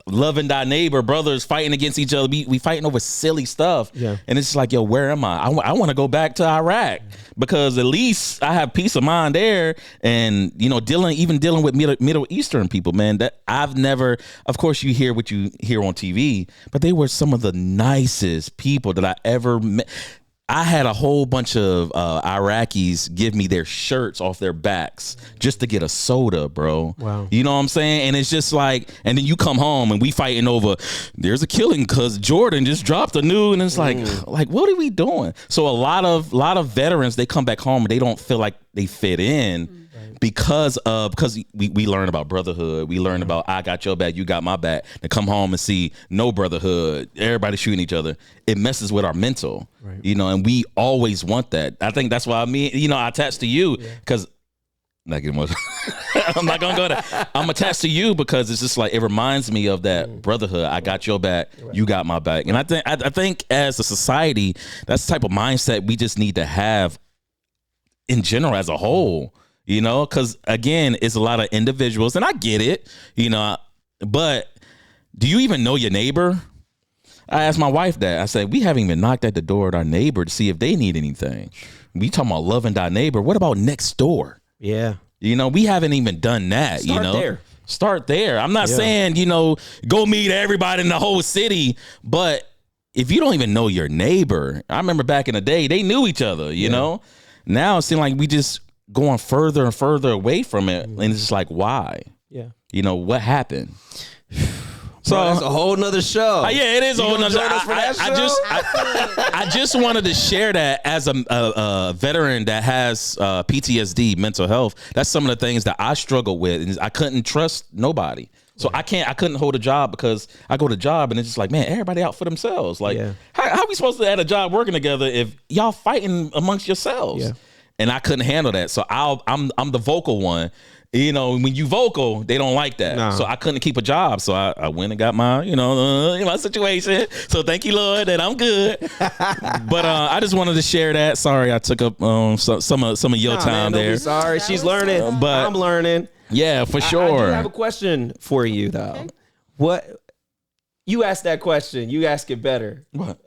loving thy neighbor, brothers fighting against each other, we fighting over silly stuff. Yeah. And it's just like, yo, where am I? I want to go back to Iraq because at least I have peace of mind there. And, dealing with Middle Eastern people, man, that I've never, of course you hear what you hear on TV, but they were some of the nicest people that I ever met. I had a whole bunch of Iraqis give me their shirts off their backs just to get a soda, bro. Wow. You know what I'm saying? And it's just like, and then you come home and we fighting over, there's a killing because Jordan just dropped a new, and it's like, what are we doing? So a lot of veterans, they come back home and they don't feel like they fit in. Because we learn about brotherhood, we learn about I got your back, you got my back. To come home and see no brotherhood, everybody shooting each other, it messes with our mental, and we always want that. I think that's why I attach to you because. I'm not gonna go there. I'm attached to you because it's just like it reminds me of that brotherhood. I got your back, you got my back, and I think as a society, that's the type of mindset we just need to have in general as a whole. Because again, it's a lot of individuals, and I get it, but do you even know your neighbor? I asked my wife that. I said, we haven't even knocked at the door of our neighbor to see if they need anything. We talking about loving thy neighbor. What about next door? Yeah. We haven't even done that. Start there. I'm not saying, go meet everybody in the whole city, but if you don't even know your neighbor, I remember back in the day, they knew each other, you know? Now it seems like we just going further and further away from it, and it's just like, why? Yeah. What happened? So that's a whole nother show. Yeah, it is a whole nother show. I just wanted to share that as a veteran that has PTSD, mental health. That's some of the things that I struggle with, and I couldn't trust nobody. So I couldn't hold a job because I go to job and it's just like, man, everybody out for themselves. Like, how are we supposed to have a job working together if y'all fighting amongst yourselves? Yeah. And I couldn't handle that. So I'm the vocal one. When you vocal, they don't like that. Nah. So I couldn't keep a job. So I went and got my, my situation. So thank you, Lord, that I'm good. But I just wanted to share that. Sorry, I took up some of your time there. Sorry, she's learning, but I'm learning. Yeah, for sure. I do have a question for you, though. Okay. What you asked that question, you ask it better. What?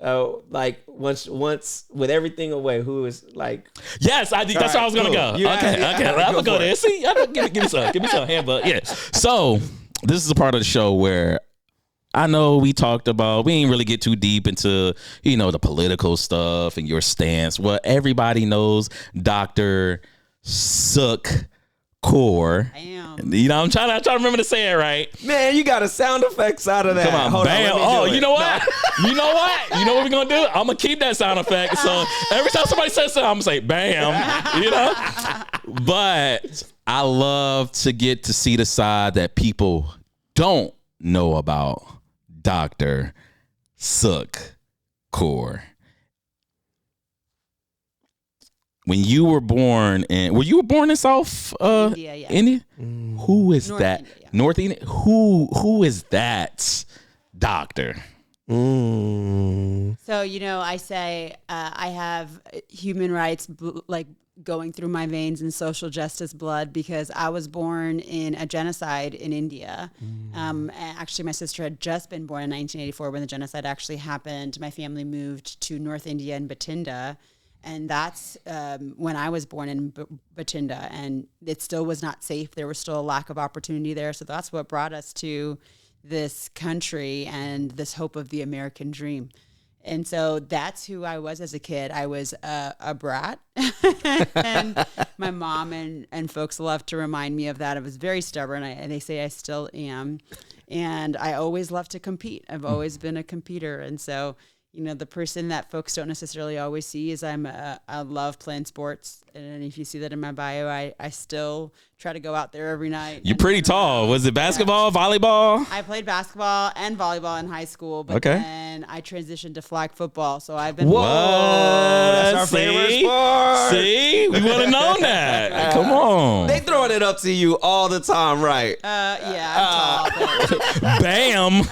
Like once with everything away, who is like? Yes, I think that's how I was gonna go. Okay, I'm gonna go there. See, give me some handbook. Yeah. So this is a part of the show where I know we ain't really get too deep into the political stuff and your stance. Well, everybody knows Dr. Sukh Kaur. I'm trying to remember to say it right. Man, you got a sound effects out of that. Come on, bam. Oh, you know what? You know what? You know what we're gonna do? I'm gonna keep that sound effect. So every time somebody says something, I'm gonna say bam. But I love to get to see the side that people don't know about Dr. Sukh Kaur. When you were born in South India? Yeah. India? Who is North that? India, yeah. North India? Who is that doctor? So I say I have human rights going through my veins in social justice blood because I was born in a genocide in India. Actually, my sister had just been born in 1984 when the genocide actually happened. My family moved to North India in Bathinda. And that's when I was born in Bathinda, and it still was not safe. There was still a lack of opportunity there. So that's what brought us to this country and this hope of the American dream. And so that's who I was as a kid. I was a brat. And my mom and folks love to remind me of that. I was very stubborn, and they say I still am. And I always love to compete. I've always been a competitor. And so, you know, the person that folks don't necessarily always see is I love playing sports. And if you see that in my bio, I still try to go out there every night. You're pretty tall. Was it basketball, volleyball? I played basketball and volleyball in high school, but then I transitioned to flag football. So I've been... What? That's our favorite sport. See? We would have known that. Come on. They throwing it up to you all the time, right? Yeah, I'm tall. But Bam.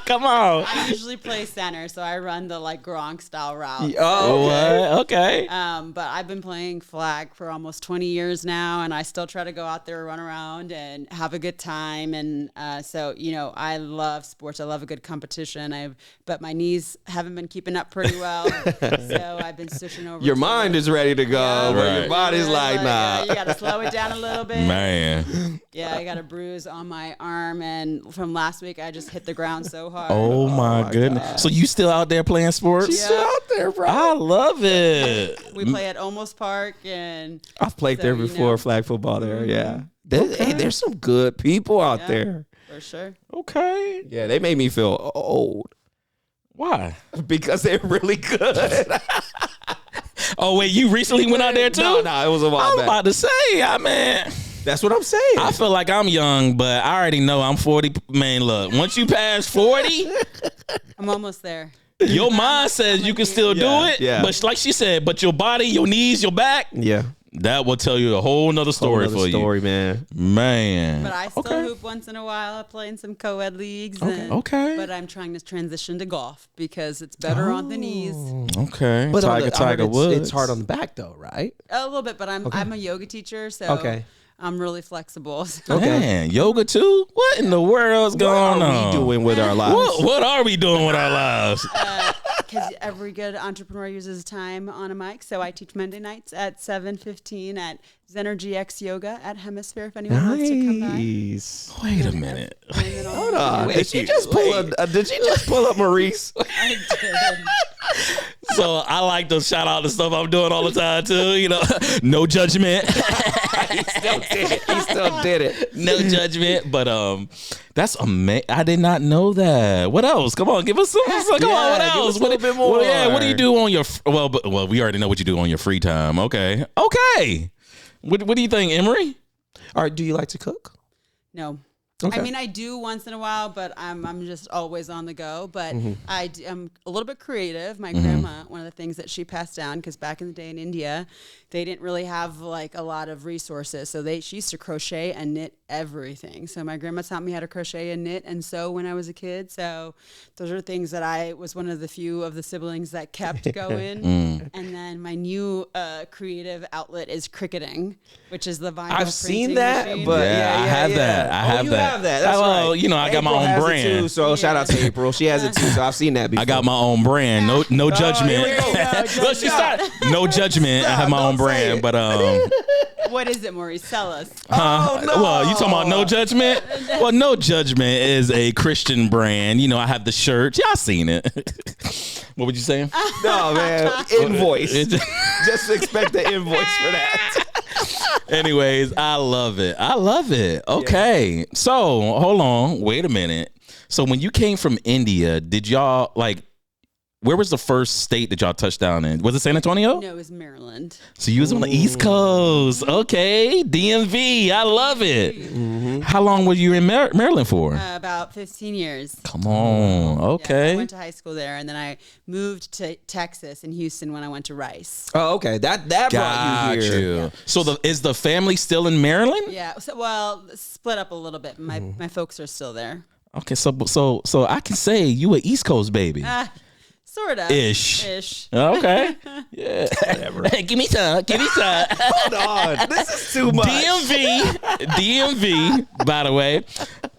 Come on. I usually play center, so I run the like Gronk style route. Oh, okay. What? Okay. But I've been playing flag for almost 20 years now, and I still try to go out there, run around, and have a good time. And so, you know, I love sports. I love a good competition. But my knees haven't been keeping up pretty well, so I've been switching over. Your mind is ready to go, but your body's like, nah. You got to slow it down a little bit. Man. Yeah, I got a bruise on my arm, and from last week, I just hit the ground so hard. Oh my goodness. God. So you still out there playing sports? She's still out there, bro. I love it. We play at Olmos Park, and I've played there before, flag football there, yeah. Hey, there's some good people out there. for sure. Okay. Yeah, they made me feel old Why? because they're really good. Oh, wait, you recently went out there too? No, it was a I while was back. about to say, I mean, That's what I'm saying. I feel like I'm young, but I already know I'm 40. Man, look, once you pass 40, I'm almost there. your mind says you can still do it. yeah. But like she said, but your body, your knees, your back, Yeah. that will tell you a whole nother story for Story, man. you. Man. But I still Okay. hoop once in a while. I play in some co-ed leagues. Okay. But I'm trying to transition to golf because it's better on the knees. Okay. But Tiger Woods. It's hard on the back though, right? A little bit, but I'm a yoga teacher, so Okay. I'm really flexible. Okay. Man, yoga too? What in the world's going on? What are we doing with our lives? What are we doing with our lives? Because every good entrepreneur uses time on a mic. So I teach Monday nights at 7:15 at Zenergy X Yoga at Hemisphere. If anyone wants to come by. Nice. Wait a minute. And then Hold on. Did she just pull up Maurice? I did. So I like to shout out the stuff I'm doing all the time too. You know, no judgment. He still did it. No judgment. But that's amazing. I did not know that. What else? Come on, give us some. Come on, what give us else? a little bit more. What do you do on your? Well, we already know what you do on your free time. Okay. What do you think, Emery? All right. Do you like to cook? No. Okay. I mean, I do once in a while, but I'm just always on the go. But I'm a little bit creative. My grandma, one of the things that she passed down, because back in the day in India, they didn't really have like a lot of resources. So she used to crochet and knit everything. So my grandma taught me how to crochet and knit and sew when I was a kid. So those are things that I was one of the few of the siblings that kept going. And then my new creative outlet is cricketing, which is the vinyl I've seen printing that, machine. but Yeah, I have that. I have you that. have that. That's Well, right. you know, I got my April own has it brand. too, so shout out to April. She has it too, so I've seen that before. I got my own brand. No judgment. here we go. Look, she started. No judgment. I have my own Don't say brand, it. but What is it, Maurice? Tell us. Oh, no. Well, you talking about No Judgment? Well, No Judgment is a Christian brand. You know, I have the shirt. Y'all seen it. What would you say? No, man. Invoice. It- Just expect the invoice for that. Anyways, I love it. Okay. So, hold on. Wait a minute. So, when you came from India, did y'all, like, where was the first state that y'all touched down in? Was it San Antonio? No, it was Maryland. So, you was on the East Coast. Okay. DMV. I love it. How long were you in Maryland for? About 15 years. Come on. Yeah, Okay. I went to high school there, and then I moved to Texas in Houston when I went to Rice. Oh, okay. That brought Got you here. you. So, is the family still in Maryland? Yeah, so split up a little bit. My folks are still there. Okay. So I can say you an East Coast baby. Sort of. Ish. Okay. Yeah. Whatever. Hey, give me some. Hold on. This is too much. DMV, by the way.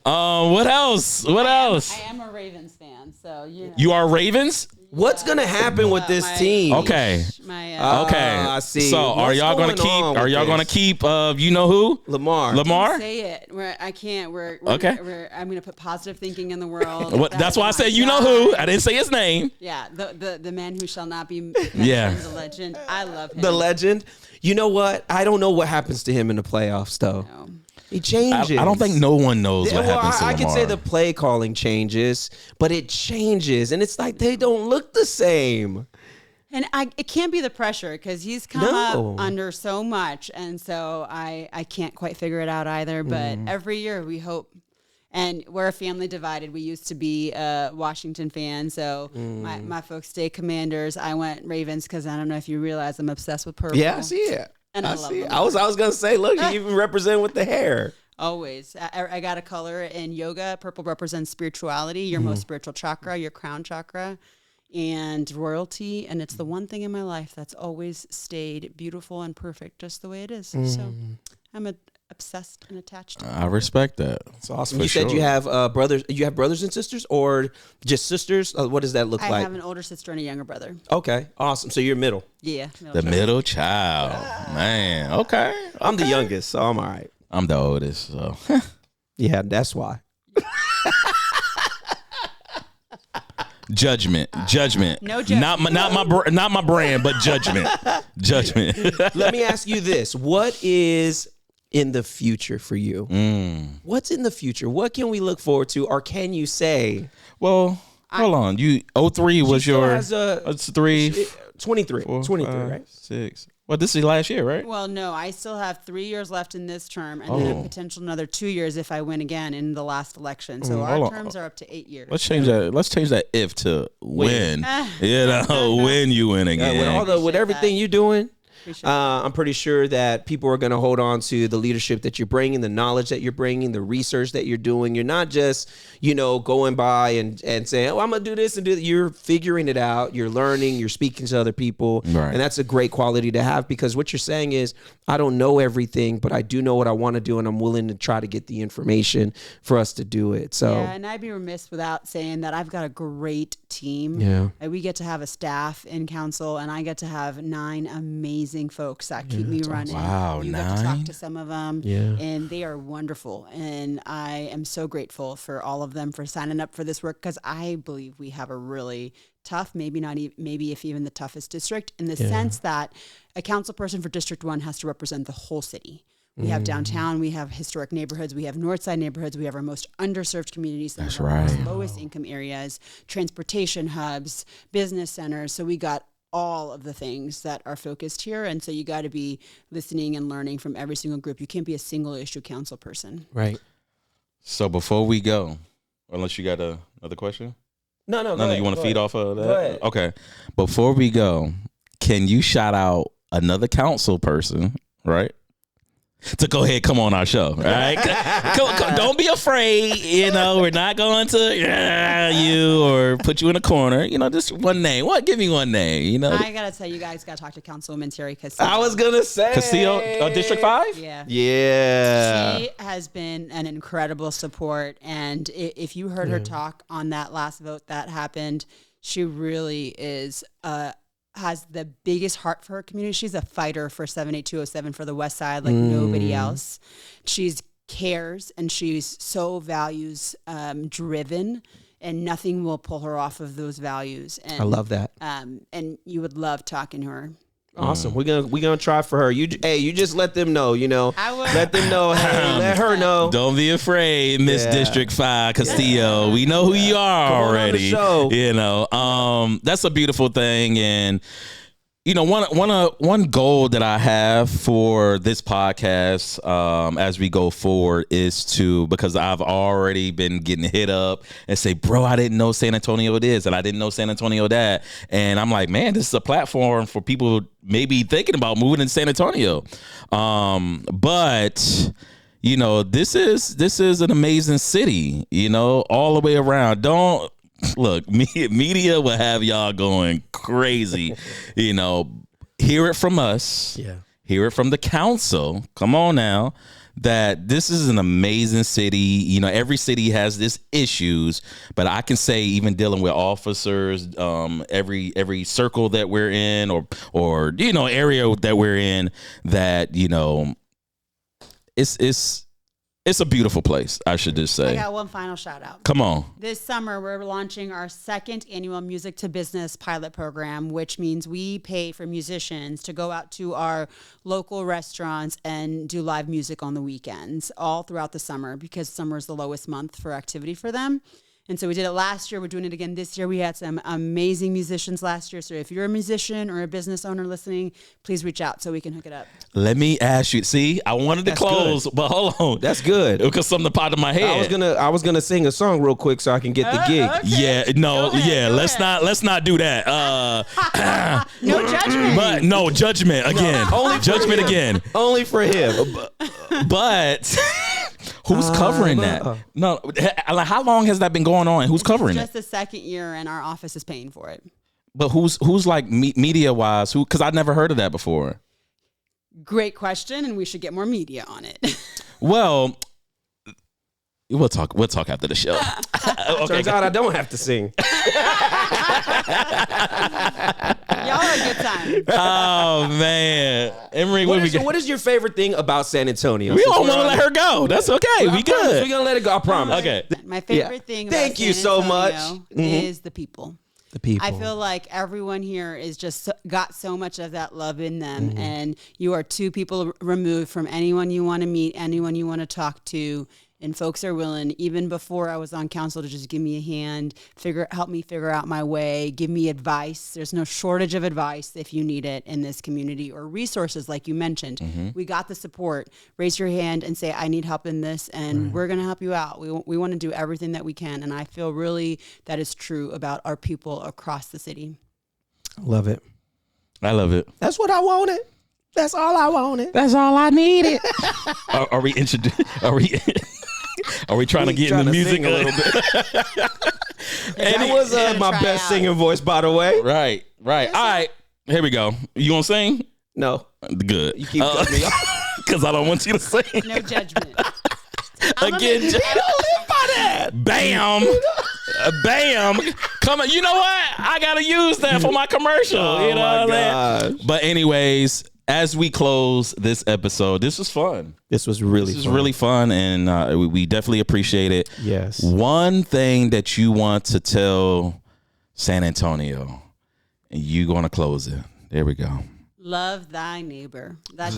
What else? I am a Ravens fan, so you know. You are Ravens? What's gonna happen with this team? Okay. My, Okay. I see. So are y'all gonna keep you know who? Lamar? Say it. I can't. Okay. I'm gonna put positive thinking in the world. That's why I said you know who. I didn't say his name. Yeah. The man who shall not be Yeah. the legend. I love him. The legend. You know what? I don't know what happens to him in the playoffs, though. No. He changes. I don't think no one knows what happens to Lamar. I can say the play calling changes, but it changes, and it's like they don't look the same. And it can't be the pressure because he's come up under so much, and so I can't quite figure it out either. But every year we hope, and we're a family divided. We used to be a Washington fan, so my folks stay Commanders. I went Ravens because I don't know if you realize I'm obsessed with purple. Yeah, I see it. And I love them. I was gonna say, look, you even represent with the hair. Always. I got a color in yoga. Purple represents spirituality, your most spiritual chakra, your crown chakra, and royalty. And it's the one thing in my life that's always stayed beautiful and perfect, just the way it is. So I'm obsessed and attached. I respect that. That's awesome. You said you have brothers. You have brothers and sisters, or just sisters? What does that look like? I have an older sister and a younger brother. Okay, awesome. So you're middle. Yeah. Middle child. Man. Okay. I'm the youngest, so I'm all right. I'm the oldest, so. Yeah, that's why. Judgment. No judgment. Not my brand, but judgment. Let me ask you this: what is in the future for you? What's in the future? What can we look forward to, or can you say? Well, hold on. 03 was your. It's 3. 23. 4, 23, 5, right? 6. Well, this is last year, right? Well, no, I still have 3 years left in this term, and then a potential another 2 years if I win again in the last election. So our terms are up to 8 years. Let's change that. Let's change that if to win. When you win again. With everything you're doing. I'm pretty sure that people are going to hold on to the leadership that you're bringing, the knowledge that you're bringing, the research that you're doing. You're not just, going by and saying, oh, I'm going to do this and do that. You're figuring it out. You're learning. You're speaking to other people. Right. And that's a great quality to have, because what you're saying is, I don't know everything, but I do know what I want to do, and I'm willing to try to get the information for us to do it. So yeah, and I'd be remiss without saying that I've got a great team. Yeah. We get to have a staff in council, and I get to have 9 amazing folks that keep me running. Wow, you 9? get to talk to some of them, Yeah. and they are wonderful. And I am so grateful for all of them for signing up for this work, because I believe we have a really tough, maybe if even the toughest district, in the sense that a council person for District 1 has to represent the whole city. We have downtown, we have historic neighborhoods, we have north side neighborhoods, we have our most underserved communities, some of our most lowest income areas, transportation hubs, business centers. So we got all of the things that are focused here. And so you got to be listening and learning from every single group. You can't be a single issue council person. Right. So before we go, unless you got another question? No, you want to feed off of that? Go ahead. Okay. Before we go, can you shout out another council person, right, to go ahead, come on our show, all right? Don't be afraid, we're not going to you or put you in a corner, just one name. Give me one name, I gotta tell you guys, gotta talk to Councilwoman Terry Castillo. I was gonna say Castillo, District 5? Yeah. She has been an incredible support, and if you heard her talk on that last vote that happened, she really is has the biggest heart for her community. She's a fighter for 78207 for the West Side like nobody else. She's cares, and she's so values driven, and nothing will pull her off of those values. And I love that. And you would love talking to her. Awesome. We're gonna try for her. You just let them know. I will. Let them know. Hey, let her know. Don't be afraid, Miss District 5 Castillo. We know who you are already. That's a beautiful thing, and one goal that I have for this podcast as we go forward is because I've already been getting hit up and say, bro, I didn't know San Antonio this and I didn't know San Antonio that. And I'm like, man, this is a platform for people maybe thinking about moving to San Antonio. But this is an amazing city, all the way around. look, media will have y'all going crazy. You know, hear it from us. Yeah. Hear it from the council. Come on now. That this is an amazing city. You know, every city has its issues, but I can say even dealing with officers, every circle that we're in or you know, area that we're in, that, you know, it's a beautiful place, I should just say. I got one final shout out. Come on. This summer, we're launching our second annual Music to Business pilot program, which means we pay for musicians to go out to our local restaurants and do live music on the weekends all throughout the summer, because summer is the lowest month for activity for them. And so we did it last year. We're doing it again this year. We had some amazing musicians last year. So if you're a musician or a business owner listening, please reach out so we can hook it up. Let me ask you. See, I wanted to close, but hold on. That's good. Because something popped in my head. I was gonna sing a song real quick so I can get the gig. Okay. Yeah, no, Go ahead, let's not do that. No judgment. But no judgment again. Only Judgment again. Only for him. But who's covering that? No, like, how long has that been going on? Who's covering Just it? the second year, and our office is paying for it. But who's like media wise? Who? Because I'd never heard of that before. Great question, and we should get more media on it. Well, we'll talk after the show. Turns out I don't have to sing. Y'all are a good time. Oh man, Emery, What is your favorite thing about San Antonio? We don't want to let her go. That's okay. We good. We're gonna let it go. I promise. Okay. My favorite thing about Thank you San so Antonio much. is the people. The people. I feel like everyone here is just got so much of that love in them, and you are two people removed from anyone you want to meet, anyone you want to talk to, and folks are willing, even before I was on council, to just give me a hand, help me figure out my way, give me advice. There's no shortage of advice if you need it in this community, or resources like you mentioned. We got the support. Raise your hand and say, I need help in this, and we're going to help you out. We want to do everything that we can, and I feel really that is true about our people across the city. Love it. I love it. That's what I wanted. That's all I wanted. That's all I needed. Are we Are we trying to get in the music a little bit? That was my best singing voice, by the way. Right. All right. Here we go. You gonna sing? No. Good. You keep cutting me off. Because I don't want you to sing. No judgment. Again. Bam. Bam. Come on. You know what? I got to use that for my commercial. You know what I mean? But anyways, as we close this episode, this was fun. This was really fun, and we definitely appreciate it. Yes. One thing that you want to tell San Antonio, and you going to close it. There we go. Love thy neighbor. That's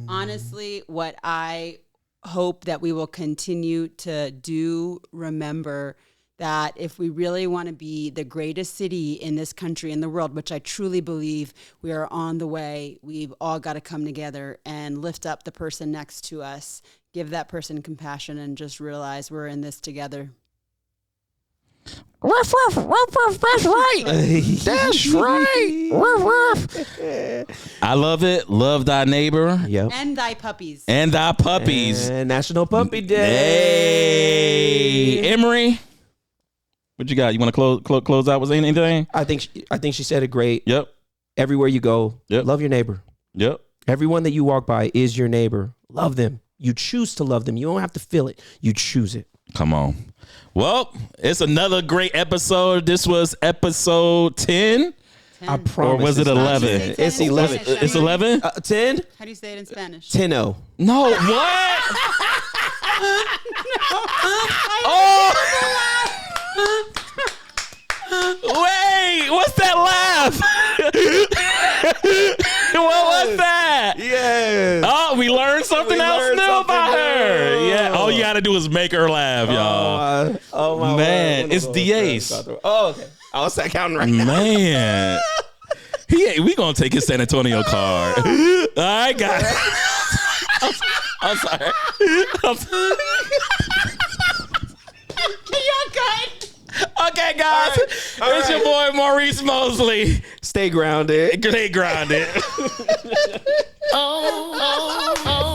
honestly what I hope that we will continue to do. Remember that if we really want to be the greatest city in this country, in the world, which I truly believe we are on the way, we've all got to come together and lift up the person next to us, give that person compassion, and just realize we're in this together. Ruff, ruff, ruff, ruff, that's right. That's right. Ruff, ruff. I love it. Love thy neighbor. Yep. And thy puppies. And thy puppies. And National Puppy Day. Hey, Emery. What you got? You want to close out with anything? I think she said it great. Yep. Everywhere you go, Yep. love your neighbor. Yep. Everyone that you walk by is your neighbor. Love them. You choose to love them. You don't have to feel it. You choose it. Come on. Well, it's another great episode. This was episode 10. I promise. Or was it it's not 11? 10. It's 11. It's 11? 10? How do you say it in Spanish? 10-0. No, what? Oh! Wait, what's that laugh? What was that? Yes. Oh, we learned something else new about her. Yeah, all you got to do is make her laugh, y'all. Oh my Man, word. it's the ace. Oh, okay. I was counting right now. Man. We gonna take his San Antonio card. All right, guys. I'm sorry. You're good. Okay, guys. All It's your boy Maurice Mosley. Stay grounded. Stay grounded. Oh, oh, oh.